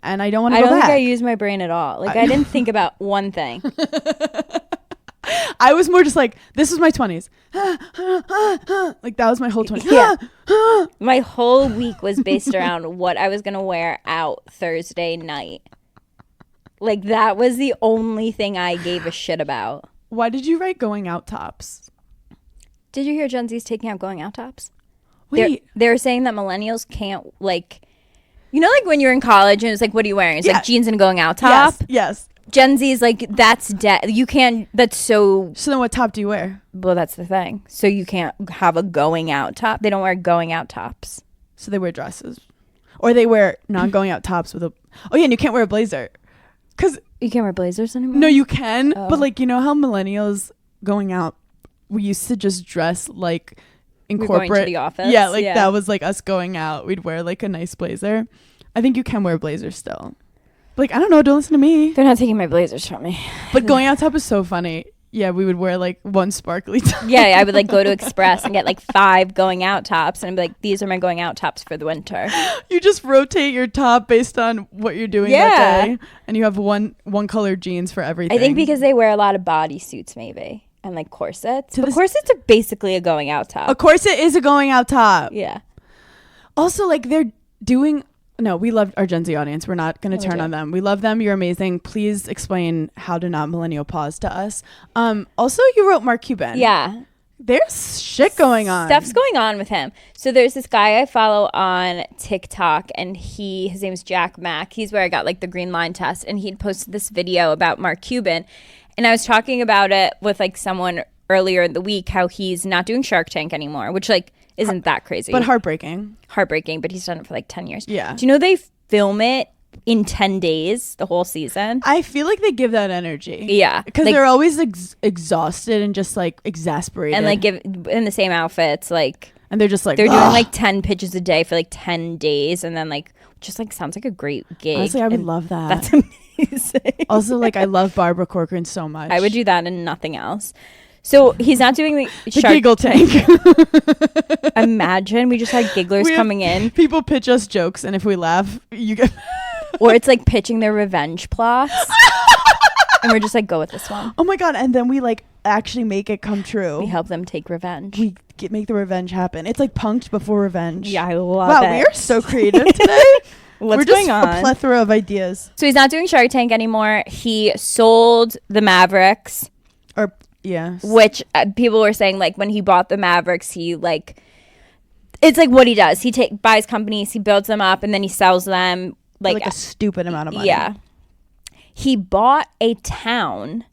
And I don't want to go back. I don't think I used my brain at all. Like, I didn't think about one thing. I was more just like, this was my 20s. Like, that was my whole 20s. Yeah. My whole week was based around what I was going to wear out Thursday night. Like, that was the only thing I gave a shit about. Why did you write going out tops? Did you hear Gen Z's taking out going out tops? Wait. They're saying that millennials can't, like... You know, like when you're in college and it's like, what are you wearing? It's like jeans and a going out top. Yes. Gen Z is like, that's dead. You can't, that's so. So then what top do you wear? Well, that's the thing. So you can't have a going out top. They don't wear going out tops. So they wear dresses. Or they wear non-going out tops with a. Oh, yeah, and you can't wear a blazer. Because. You can't wear blazers anymore? No, you can. Oh. But like, you know how millennials going out, we used to just dress like. In corporate, going to the office. Yeah, like that was like us going out. We'd wear like a nice blazer. I think you can wear blazers still. Like, I don't know, don't listen to me. They're not taking my blazers from me. But going out top is so funny. Yeah, we would wear like one sparkly top. Yeah, I would like go to Express and get like 5 going out tops and I'd be like, these are my going out tops for the winter. You just rotate your top based on what you're doing that day. And you have one color jeans for everything. I think because they wear a lot of bodysuits maybe. And like corsets. But corsets are basically a going out top. A corset is a going out top. Yeah. Also, like they're doing... No, we love our Gen Z audience. We're not going to turn on them. We love them. You're amazing. Please explain how to not millennial pause to us. Also, you wrote Mark Cuban. Yeah. There's shit going on. Stuff's going on with him. So there's this guy I follow on TikTok and his name's Jack Mack. He's where I got like the green line test. And he'd posted this video about Mark Cuban. And I was talking about it with like someone earlier in the week, how he's not doing Shark Tank anymore, which like isn't that crazy. But heartbreaking. Heartbreaking, but he's done it for like 10 years. Yeah. Do you know they film it in 10 days, the whole season? I feel like they give that energy. Yeah. Because like, they're always exhausted and just like exasperated. And like in the same outfits, like. And they're just like, they're doing like 10 pitches a day for like 10 days. And then like just like sounds like a great gig. Honestly, I would love that. That's amazing. Also, like, I love Barbara Corcoran so much. I would do that and nothing else. So he's not doing the giggle tank. Imagine we just had gigglers coming in. People pitch us jokes, and if we laugh, you get. Or it's like pitching their revenge plots. And we're just like, go with this one. Oh my God. And then we like actually make it come true. We help them take revenge. We make the revenge happen. It's like Punked before revenge. Yeah, I love it. Wow, we are so creative today. What's going on? A plethora of ideas. So he's not doing Shark Tank anymore. He sold the Mavericks. Yes. Which people were saying, like, when he bought the Mavericks, he, like, it's like what he does. He buys companies, he builds them up, and then he sells them. Like a stupid amount of money. Yeah. He bought a town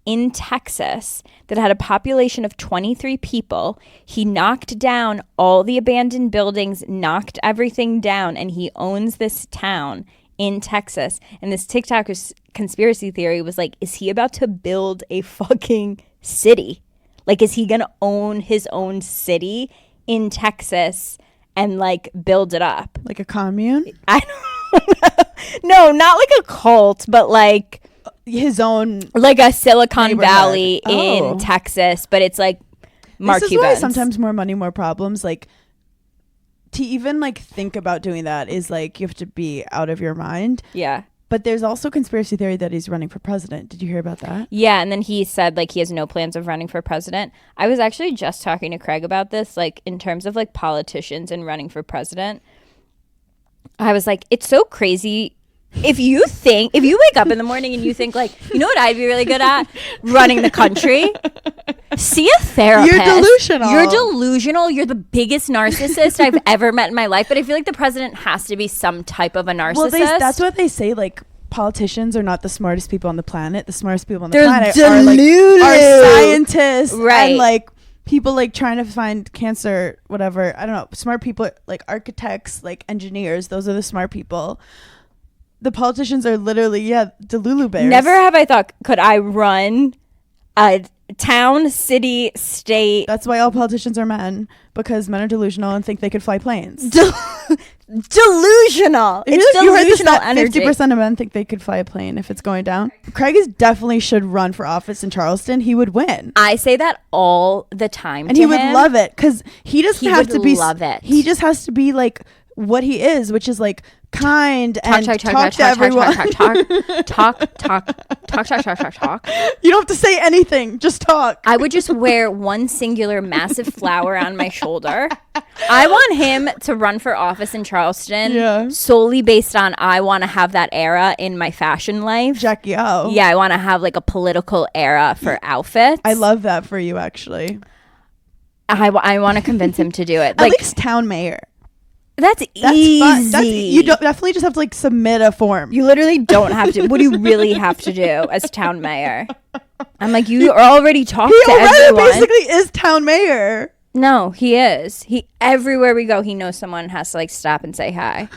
in Texas that had a population of 23 people. He knocked down all the abandoned buildings, knocked everything down, and he owns this town in Texas. And this TikToker's conspiracy theory was like, is he about to build a fucking city? Like, is he gonna own his own city in Texas and like build it up like a commune? I don't know. No, not like a cult, but like his own, like a Silicon Valley in Texas, but it's like Mark This is why sometimes more money, more problems. Like, to even like think about doing that is like you have to be out of your mind. Yeah. But there's also conspiracy theory that he's running for president. Did you hear about that? Yeah, and then he said like he has no plans of running for president. I was actually just talking to Craig about this, like in terms of like politicians and running for president. I was like, it's so crazy. If you wake up in the morning and you think like, you know what I'd be really good at? Running the country. See a therapist. You're delusional. You're the biggest narcissist I've ever met in my life. But I feel like the president has to be some type of a narcissist. Well, that's what they say. Like, politicians are not the smartest people on the planet. The smartest people on the planet are scientists, right? And like people like trying to find cancer, whatever. I don't know. Smart people like architects, like engineers. Those are the smart people. The politicians are literally Delulu bears. Never have I thought could I run a town, city, state. That's why all politicians are men, because men are delusional and think they could fly planes. Delusional. It's delusional energy. 50% of men think they could fly a plane if it's going down. Craig definitely should run for office in Charleston. He would win. I say that all the time, and he would love it because he doesn't have to be. Love it. He just has to be like what he is, which is like kind and talk to everyone. Talk. You don't have to say anything, just talk. I would just wear one singular massive flower on my shoulder. I want him to run for office in Charleston solely based on I want to have that era in my fashion life. Jackie O. Yeah, I want to have like a political era for outfits. I love that for you, actually. I want to convince him to do it. At least town mayor. That's easy. You definitely just have to like submit a form. You literally don't have to. What do you really have to do as town mayor? I'm like, you are already talking to everyone. He basically is town mayor. No, he is. Everywhere we go, he knows someone has to like stop and say hi.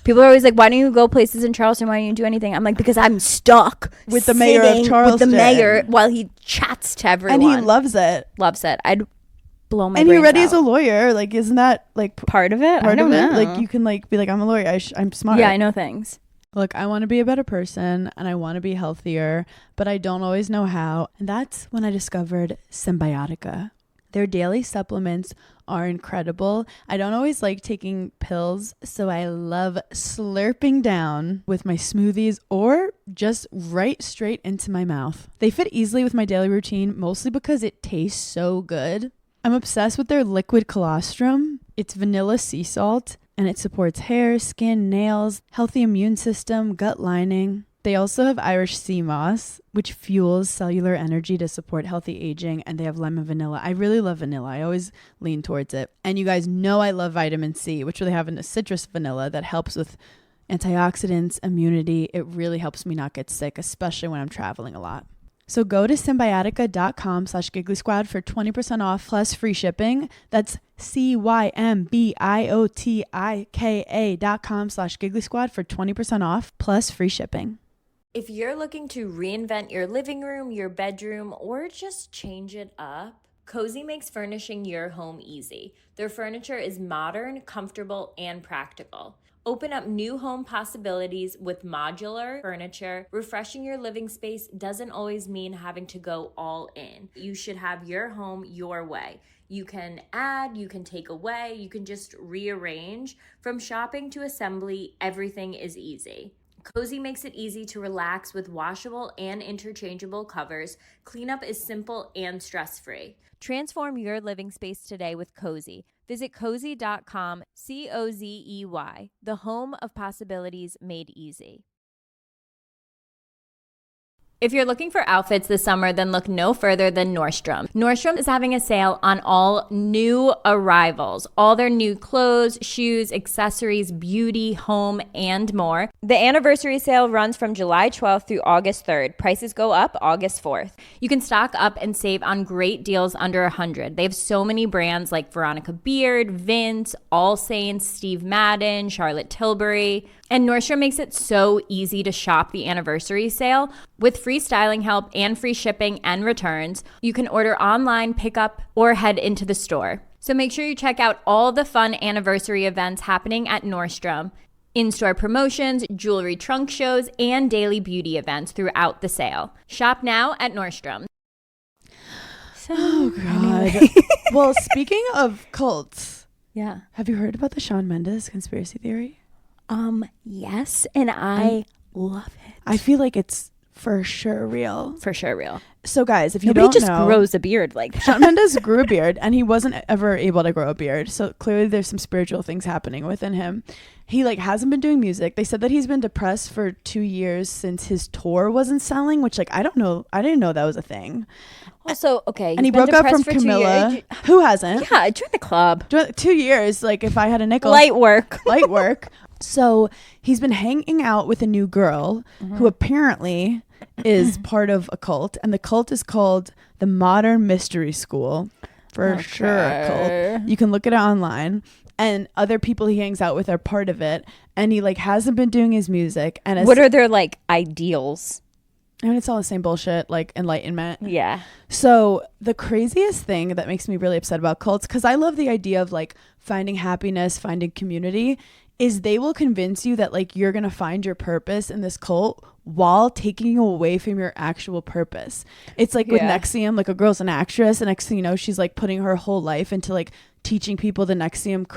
People are always like, why don't you go places in Charleston? Why don't you do anything? I'm like, because I'm stuck with the mayor of Charleston. With the mayor while he chats to everyone. And he loves it. Loves it. I'd blow my brains out. And he already is a lawyer. Like, isn't that like part of it? I don't know. Like, you can like be like, I'm a lawyer. I'm smart. Yeah, I know things. Look, I want to be a better person and I want to be healthier, but I don't always know how. And that's when I discovered Symbiotica. Their daily supplements are incredible. I don't always like taking pills, so I love slurping down with my smoothies or just right straight into my mouth. They fit easily with my daily routine, mostly because it tastes so good. I'm obsessed with their liquid colostrum. It's vanilla sea salt, and it supports hair, skin, nails, healthy immune system, gut lining. They also have Irish sea moss, which fuels cellular energy to support healthy aging, and they have lemon vanilla. I really love vanilla. I always lean towards it. And you guys know I love vitamin C, which they have in a citrus vanilla that helps with antioxidants, immunity. It really helps me not get sick, especially when I'm traveling a lot. So go to Symbiotica.com/Giggly Squad for 20% off plus free shipping. That's Symbiotika.com/Giggly Squad for 20% off plus free shipping. If you're looking to reinvent your living room, your bedroom, or just change it up, Cozy makes furnishing your home easy. Their furniture is modern, comfortable, and practical. Open up new home possibilities with modular furniture. Refreshing your living space doesn't always mean having to go all in. You should have your home your way. You can add, you can take away, you can just rearrange. From shopping to assembly, everything is easy. Cozy makes it easy to relax with washable and interchangeable covers. Cleanup is simple and stress-free. Transform your living space today with Cozy. Visit cozy.com, COZEY, the home of possibilities made easy. If you're looking for outfits this summer, then look no further than Nordstrom. Nordstrom is having a sale on all new arrivals, all their new clothes, shoes, accessories, beauty, home, and more. The anniversary sale runs from July 12th through August 3rd. Prices go up August 4th. You can stock up and save on great deals under $100. They have so many brands like Veronica Beard, Vince, All Saints, Steve Madden, Charlotte Tilbury. And Nordstrom makes it so easy to shop the anniversary sale. With free styling help and free shipping and returns, you can order online, pick up, or head into the store. So make sure you check out all the fun anniversary events happening at Nordstrom. In-store promotions, jewelry trunk shows, and daily beauty events throughout the sale. Shop now at Nordstrom. Oh, God. Well, speaking of cults, yeah, have you heard about the Shawn Mendes conspiracy theory? Yes, and I love it. I feel like it's for sure real. For sure real. So guys, if you Nobody don't just know, grows a beard like that. Shawn Mendes grew a beard and he wasn't ever able to grow a beard. So clearly there's some spiritual things happening within him. He hasn't been doing music. They said that he's been depressed for 2 years since his tour wasn't selling, which I don't know. I didn't know that was a thing. Also, okay. And he broke up from Camilla. Who hasn't? Yeah, join the club. 2 years. If I had a nickel. Light work. Light work. So he's been hanging out with a new girl who apparently is part of a cult. And the cult is called the Modern Mystery School. For sure a cult. You can look at it online. And other people he hangs out with are part of it. And he hasn't been doing his music. And what are their ideals? I mean, it's all the same bullshit, enlightenment. Yeah. So the craziest thing that makes me really upset about cults, because I love the idea of finding happiness, finding community, is they will convince you that you're going to find your purpose in this cult while taking you away from your actual purpose. It's with NXIVM, a girl's an actress, and next thing you know, she's putting her whole life into teaching people the NXIVM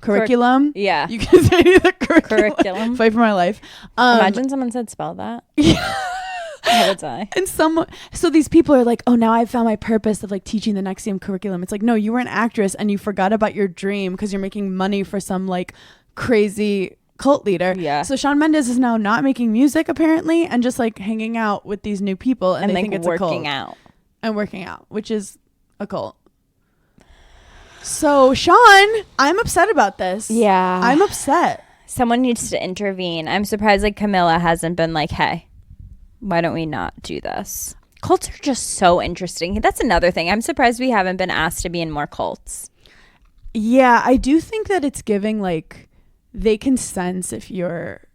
curriculum. Yeah. You can say the curriculum. Fight for my life. Imagine someone said spell that. Yeah. I would die. And so these people are oh, now I've found my purpose of teaching the NXIVM curriculum. It's no, you were an actress and you forgot about your dream because you're making money for some crazy cult leader. Yeah. So Shawn Mendes is now not making music apparently and just hanging out with these new people and they think it's a cult. Working out, which is a cult. So Shawn, I'm upset about this. Yeah. I'm upset. Someone needs to intervene. I'm surprised Camilla hasn't been hey, why don't we not do this? Cults are just so interesting. That's another thing. I'm surprised we haven't been asked to be in more cults. Yeah, I do think that it's giving they can sense if you're,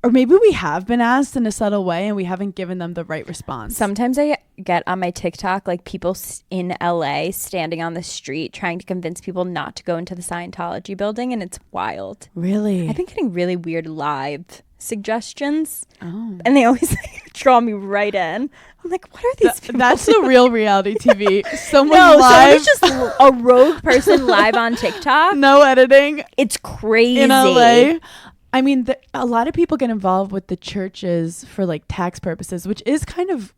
or maybe we have been asked in a subtle way and we haven't given them the right response. Sometimes I get on my TikTok people in LA standing on the street trying to convince people not to go into the Scientology building, and it's wild. Really? I've been getting really weird live suggestions. Oh. And they always draw me right in. I'm what are these people? That's the real reality TV. Someone it's just a rogue person live on TikTok. No editing. It's crazy. In LA. I mean, a lot of people get involved with the churches for tax purposes, which is kind of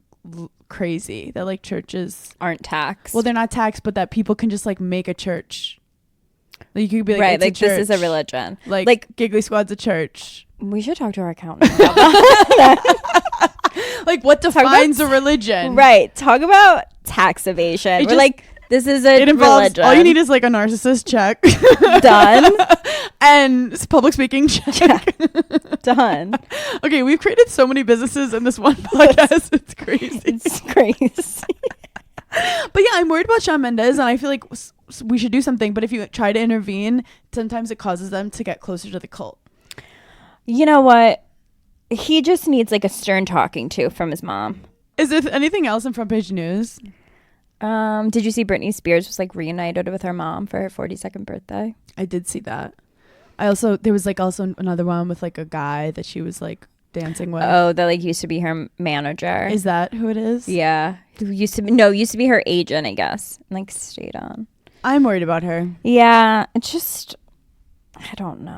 crazy that churches aren't taxed. Well, they're not taxed, but that people can just make a church. You could be right, this is a religion. Giggly Squad's a church. We should talk to our accountant about that. What defines a religion? Right. Talk about tax evasion. We're this is a religion. All you need is a narcissist check. Done. And public speaking check. Done. Okay, we've created so many businesses in this one podcast. It's crazy. It's crazy. But yeah, I'm worried about Shawn Mendes, and I feel we should do something. But if you try to intervene, sometimes it causes them to get closer to the cult. You know what? He just needs a stern talking to from his mom. Is there anything else in front page news? Did you see Britney Spears was reunited with her mom for her 42nd birthday? I did see that. There was like also another one with like a guy that she was like dancing with. Oh, that like used to be her manager. Is that who it is? Yeah. Used to be her agent, I guess. And like stayed on. I'm worried about her. Yeah. It's just, I don't know.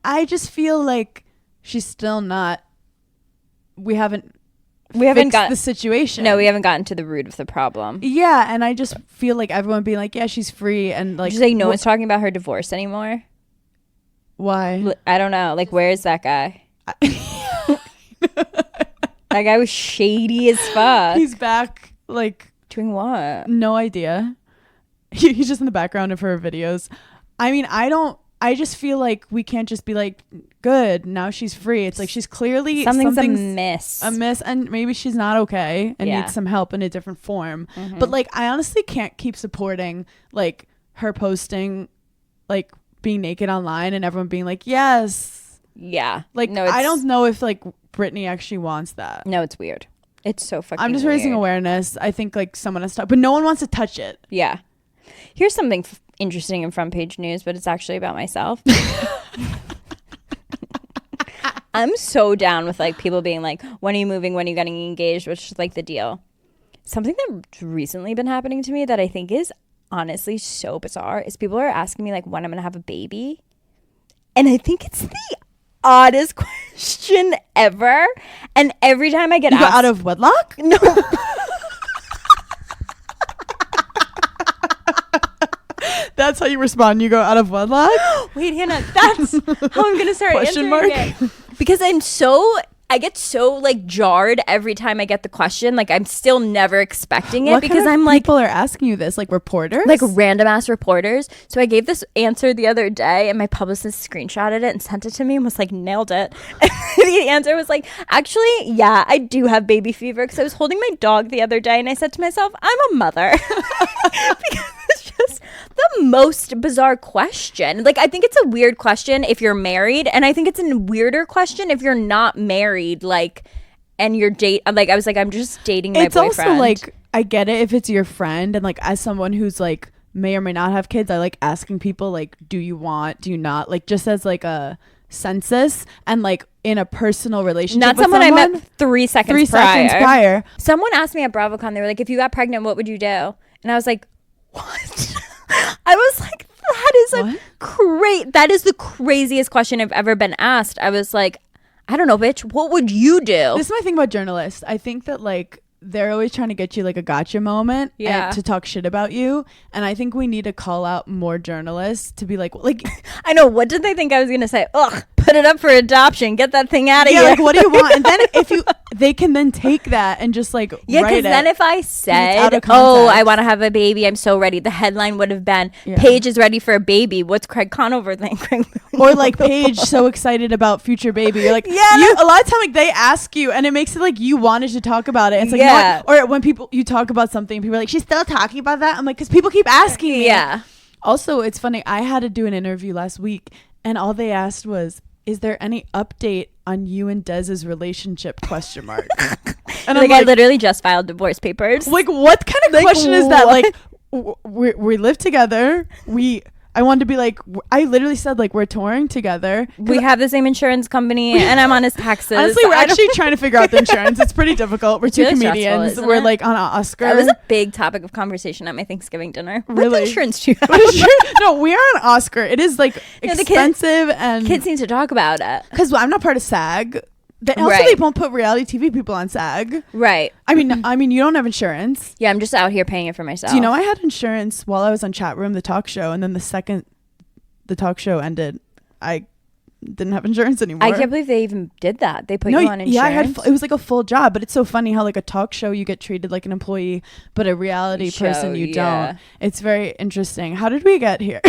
I just feel like she's still not, we haven't got the situation. No, we haven't gotten to the root of the problem. Yeah, and I just feel like everyone being like, yeah, she's free, and like, just like no one's talking about her divorce anymore. Why? I don't know. Like, where is that guy? That guy was shady as fuck. He's back, like doing what? No idea. He's just in the background of her videos. I mean, I just feel like we can't just be like, good, now she's free. It's like she's clearly something's amiss, and maybe she's not okay and needs some help in a different form. But like, I honestly can't keep supporting like her posting like being naked online and everyone being like, yes, yeah, like no, I don't know if like Britney actually wants that. No, it's weird. It's so fucking I'm just raising awareness. I think like someone has to, but no one wants to touch it. Yeah. Here's something interesting in front page news, but it's actually about myself. I'm so down with like people being like, when are you moving? When are you getting engaged? Which is like the deal. Something that's recently been happening to me that I think is honestly so bizarre is people are asking me like when I'm going to have a baby. And I think it's the oddest question ever. And every time I get asked. Out of wedlock? No. That's how you respond. You go out of wedlock? Wait, Hannah, that's how I'm going to start Question answering mark? it. Because I get so like jarred every time I get the question. Like I'm still never expecting it because I'm like, people are asking you this, like reporters? Like random ass reporters. So I gave this answer the other day and my publicist screenshotted it and sent it to me and was like, nailed it. And the answer was like, actually, yeah, I do have baby fever because I was holding my dog the other day and I said to myself, I'm a mother. Because it's just the most bizarre question. Like I think it's a weird question if you're married, and I think it's a weirder question if you're not married, like, and you're I was like, I'm just dating my boyfriend. It's also like, I get it if it's your friend, and like as someone who's like may or may not have kids, I like asking people like, do you not, like just as like a census and like in a personal relationship. Not with someone I met 3 seconds prior. Someone asked me at BravoCon, they were like, if you got pregnant, what would you do? And I was like, what? I was like, that is the craziest question I've ever been asked. I was like, I don't know, bitch. What would you do? This is my thing about journalists. I think that like they're always trying to get you like a gotcha moment and to talk shit about you. And I think we need to call out more journalists to be like I know, what did they think I was gonna say? Ugh, put it up for adoption, get that thing out of here. Like, what do you want? And then they can then take that and just like write because then if I said, oh, I want to have a baby, I'm so ready, the headline would have been, Paige is ready for a baby, what's Craig Conover think? Or like, Paige so excited about future baby. You're like, a lot of time like they ask you and it makes it like you wanted to talk about it. It's like, no, or when you talk about something, people are like, she's still talking about that. I'm like, because people keep asking me. Yeah. Also, it's funny, I had to do an interview last week and all they asked was, is there any update on you and Dez's relationship? ? And like, I literally just filed divorce papers. Like, what kind of question is that? Like, we live together. I wanted to be like, I literally said like, we're touring together. We have the same insurance company and I'm on his taxes. Honestly, we're actually trying to figure out the insurance. It's pretty difficult. We're two comedians. We're like on an Oscar. That was a big topic of conversation at my Thanksgiving dinner. Really? What insurance do you have? No, we are on Oscar. It is like expensive and kids need to talk about it. Because I'm not part of SAG. They won't put reality TV people on SAG. Right. I mean, you don't have insurance. Yeah, I'm just out here paying it for myself. Do you know I had insurance while I was on Chat Room, the talk show, and then the second the talk show ended, I didn't have insurance anymore. I can't believe they even did that. They put you on insurance. Yeah, it was like a full job, but it's so funny how like a talk show you get treated like an employee, but a reality person you don't. It's very interesting. How did we get here?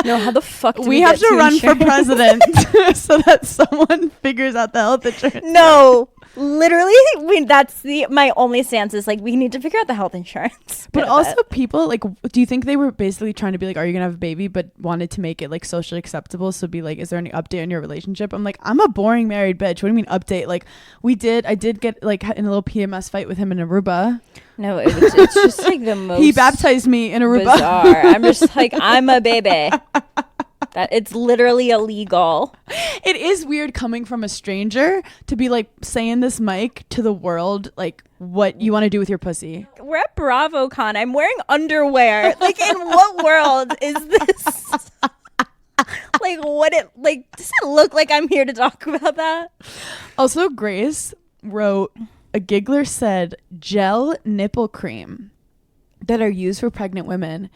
No, how the fuck did we have to run for president so that someone figures out the health insurance? No. Literally, that's my only stance is like, we need to figure out the health insurance. But also people like, do you think they were basically trying to be like, are you gonna have a baby, but wanted to make it like socially acceptable? So be like, is there any update on your relationship? I'm like, I'm a boring married bitch. What do you mean update? Like I did get like in a little PMS fight with him in Aruba. No, it's just like the most. He baptized me in Aruba. Bizarre. I'm just like, I'm a baby. That it's literally illegal. It is weird coming from a stranger to be like saying this mic to the world, like what you want to do with your pussy. We're at BravoCon. I'm wearing underwear. Like, in what world is this? Like, does it look like I'm here to talk about that? Also, Grace wrote, a giggler said gel nipple cream that are used for pregnant women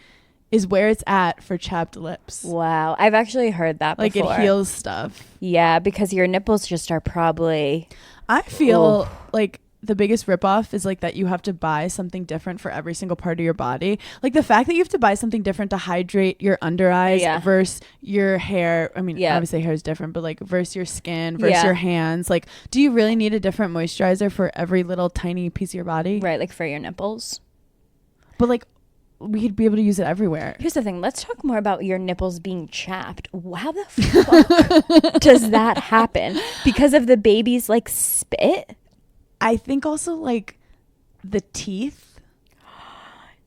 is where it's at for chapped lips. Wow. I've actually heard that like before. It heals stuff. Yeah, because your nipples just are probably... I feel like the biggest ripoff is like that you have to buy something different for every single part of your body. Like the fact that you have to buy something different to hydrate your under eyes versus your hair. I mean, obviously hair is different, but like versus your skin versus your hands. Like, do you really need a different moisturizer for every little tiny piece of your body? Right, like for your nipples. But like, we could be able to use it everywhere. Here's the thing. Let's talk more about your nipples being chapped. How the fuck does that happen? Because of the baby's like spit? I think also like the teeth.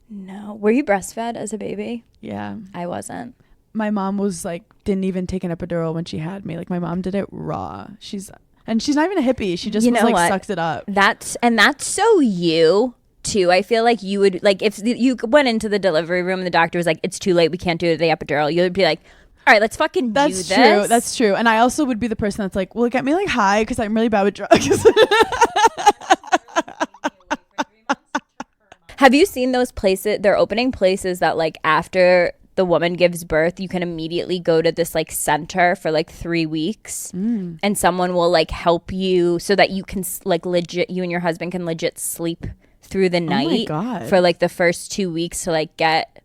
No. Were you breastfed as a baby? Yeah. I wasn't. My mom was like, didn't even take an epidural when she had me. Like my mom did it raw. She's not even a hippie. She just sucked it up. That's so you too. I feel like you would, like, if you went into the delivery room and the doctor was like, it's too late, we can't do the epidural, you would be like, all right, let's fucking do this. That's true. And I also would be the person that's like, well, get me like high because I'm really bad with drugs. Have you seen those places? They're opening places that like after the woman gives birth, you can immediately go to this like center for like 3 weeks and someone will like help you so that you can like legit, you and your husband can legit sleep through the night for like the first 2 weeks to like get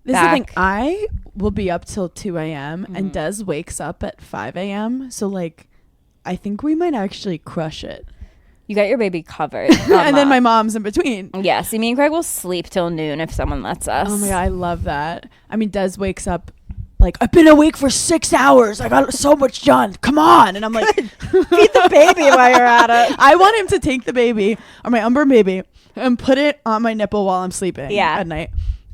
This back. is the thing. I will be up till 2 a.m. and Des wakes up at 5 a.m. So like, I think we might actually crush it. You got your baby covered. And then my mom's in between. Yeah, see, me and Craig will sleep till noon if someone lets us. Oh my God, I love that. I mean, Des wakes up like, I've been awake for 6 hours. I got so much done. Come on. And I'm like, feed the baby while you're at it. I want him to take the baby, or my unborn baby, and put it on my nipple while I'm sleeping at night.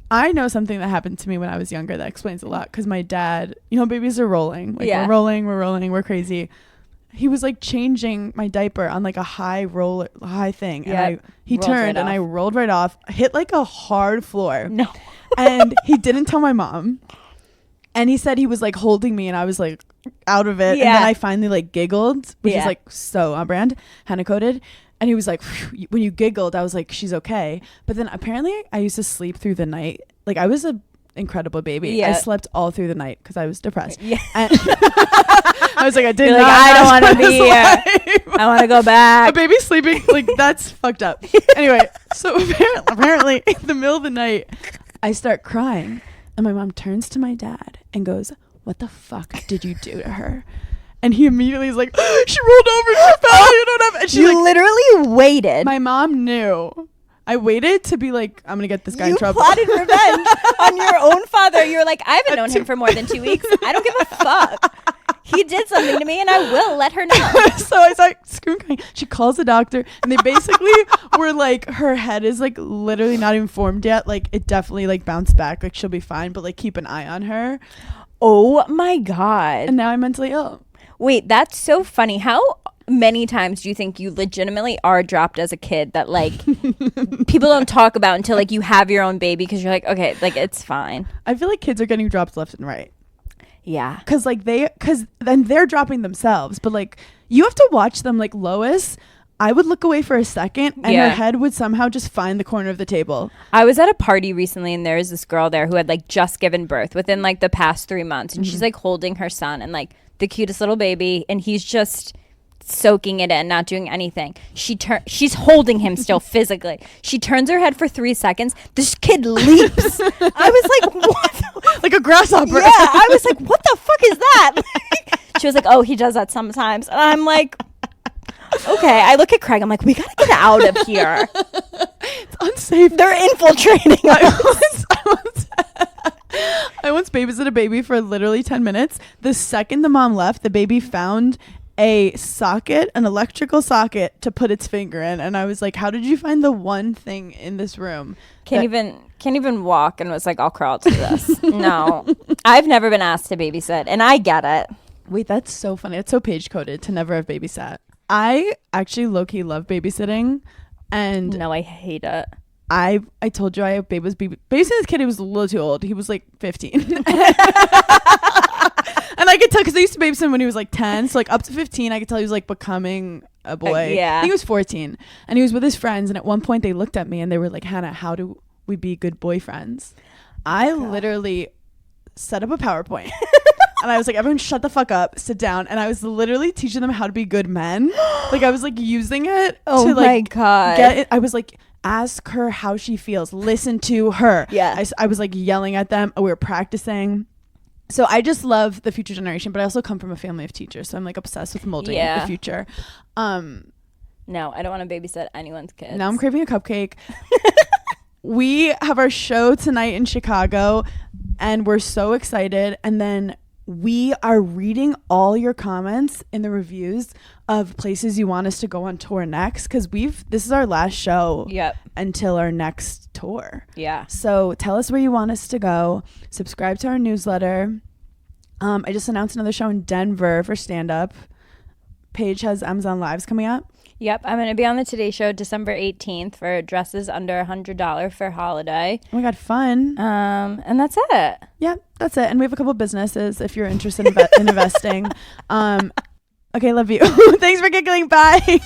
I know something that happened to me when I was younger that explains a lot, because my dad, you know, babies are rolling. Like, we're rolling, we're crazy. He was like changing my diaper on like a high thing. And he turned and I rolled right off, hit like a hard floor. No. And he didn't tell my mom. And he said he was like holding me and I was like out of it. Yeah. And then I finally like giggled, which is like so on brand, henna coated. And he was like, when you giggled, I was like, she's okay. But then apparently I used to sleep through the night. Like I was a incredible baby. I slept all through the night because I was depressed. And I was like, I did not. I don't want to be here. I want to go back. A baby sleeping, like that's fucked up. Anyway, so apparently in the middle of the night, I start crying. And my mom turns to my dad and goes, what the fuck did you do to her? And he immediately is like, she rolled over, she fell, and she you literally waited. My mom knew. I waited to be like, I'm gonna get this guy in trouble. You plotted revenge on your own father. You're like, I haven't known him for more than 2 weeks. I don't give a fuck. He did something to me and I will let her know. So I was like, screaming. She calls the doctor and they basically were like, her head is like literally not even formed yet. Like it definitely like bounced back. Like she'll be fine, but like keep an eye on her. Oh my God. And now I'm mentally ill. Wait, that's so funny. How many times do you think you legitimately are dropped as a kid that like people don't talk about until like you have your own baby because you're like, okay, like it's fine? I feel like kids are getting dropped left and right. Yeah. Because then they're dropping themselves. But like you have to watch them. Like Lois, I would look away for a second and her head would somehow just find the corner of the table. I was at a party recently and there was this girl there who had like just given birth within like the past 3 months. And she's like holding her son and like the cutest little baby. And he's just soaking it in, not doing anything. She's holding him still physically. She turns her head for 3 seconds. This kid leaps. I was like, what? Like a grasshopper. Yeah, I was like, what the fuck is that? She was like, oh, he does that sometimes. And I'm like, okay. I look at Craig. I'm like, we gotta get out of here. It's unsafe. They're infiltrating us. I once babysat a baby for literally 10 minutes. The second the mom left, the baby found an electrical socket to put its finger in. And I was like, how did you find the one thing in this room? Can't even walk, and was like, I'll crawl to this. No, I've never been asked to babysit, and I get it. Wait, that's so funny. It's so page coded to never have babysat. I actually low-key love babysitting. And no, I hate it. I told you Babe was babysitting this kid. He was a little too old. He was like 15. And I could tell because I used to babysit him when he was like 10. So like up to 15, I could tell he was like becoming a boy. Yeah. I think he was 14. And he was with his friends. And at one point they looked at me and they were like, Hannah, how do we be good boyfriends? I literally set up a PowerPoint. And I was like, everyone shut the fuck up, sit down. And I was literally teaching them how to be good men. Like I was like using it to like my God. Get it. I was like, ask her how she feels. Listen to her. Yeah. I was like yelling at them. We were practicing. So I just love the future generation, but I also come from a family of teachers. So I'm like obsessed with molding the future. No, I don't want to babysit anyone's kids. Now I'm craving a cupcake. We have our show tonight in Chicago and we're so excited. And then we are reading all your comments in the reviews of places you want us to go on tour next, because this is our last show until our next tour. Yeah. So tell us where you want us to go. Subscribe to our newsletter. I just announced another show in Denver for stand-up. Paige has Amazon Lives coming up. Yep, I'm going to be on the Today Show December 18th for dresses under $100 for holiday. Oh my God, fun. And that's it. Yeah, that's it. And we have a couple businesses if you're interested in investing. Okay, love you. Thanks for giggling. Bye.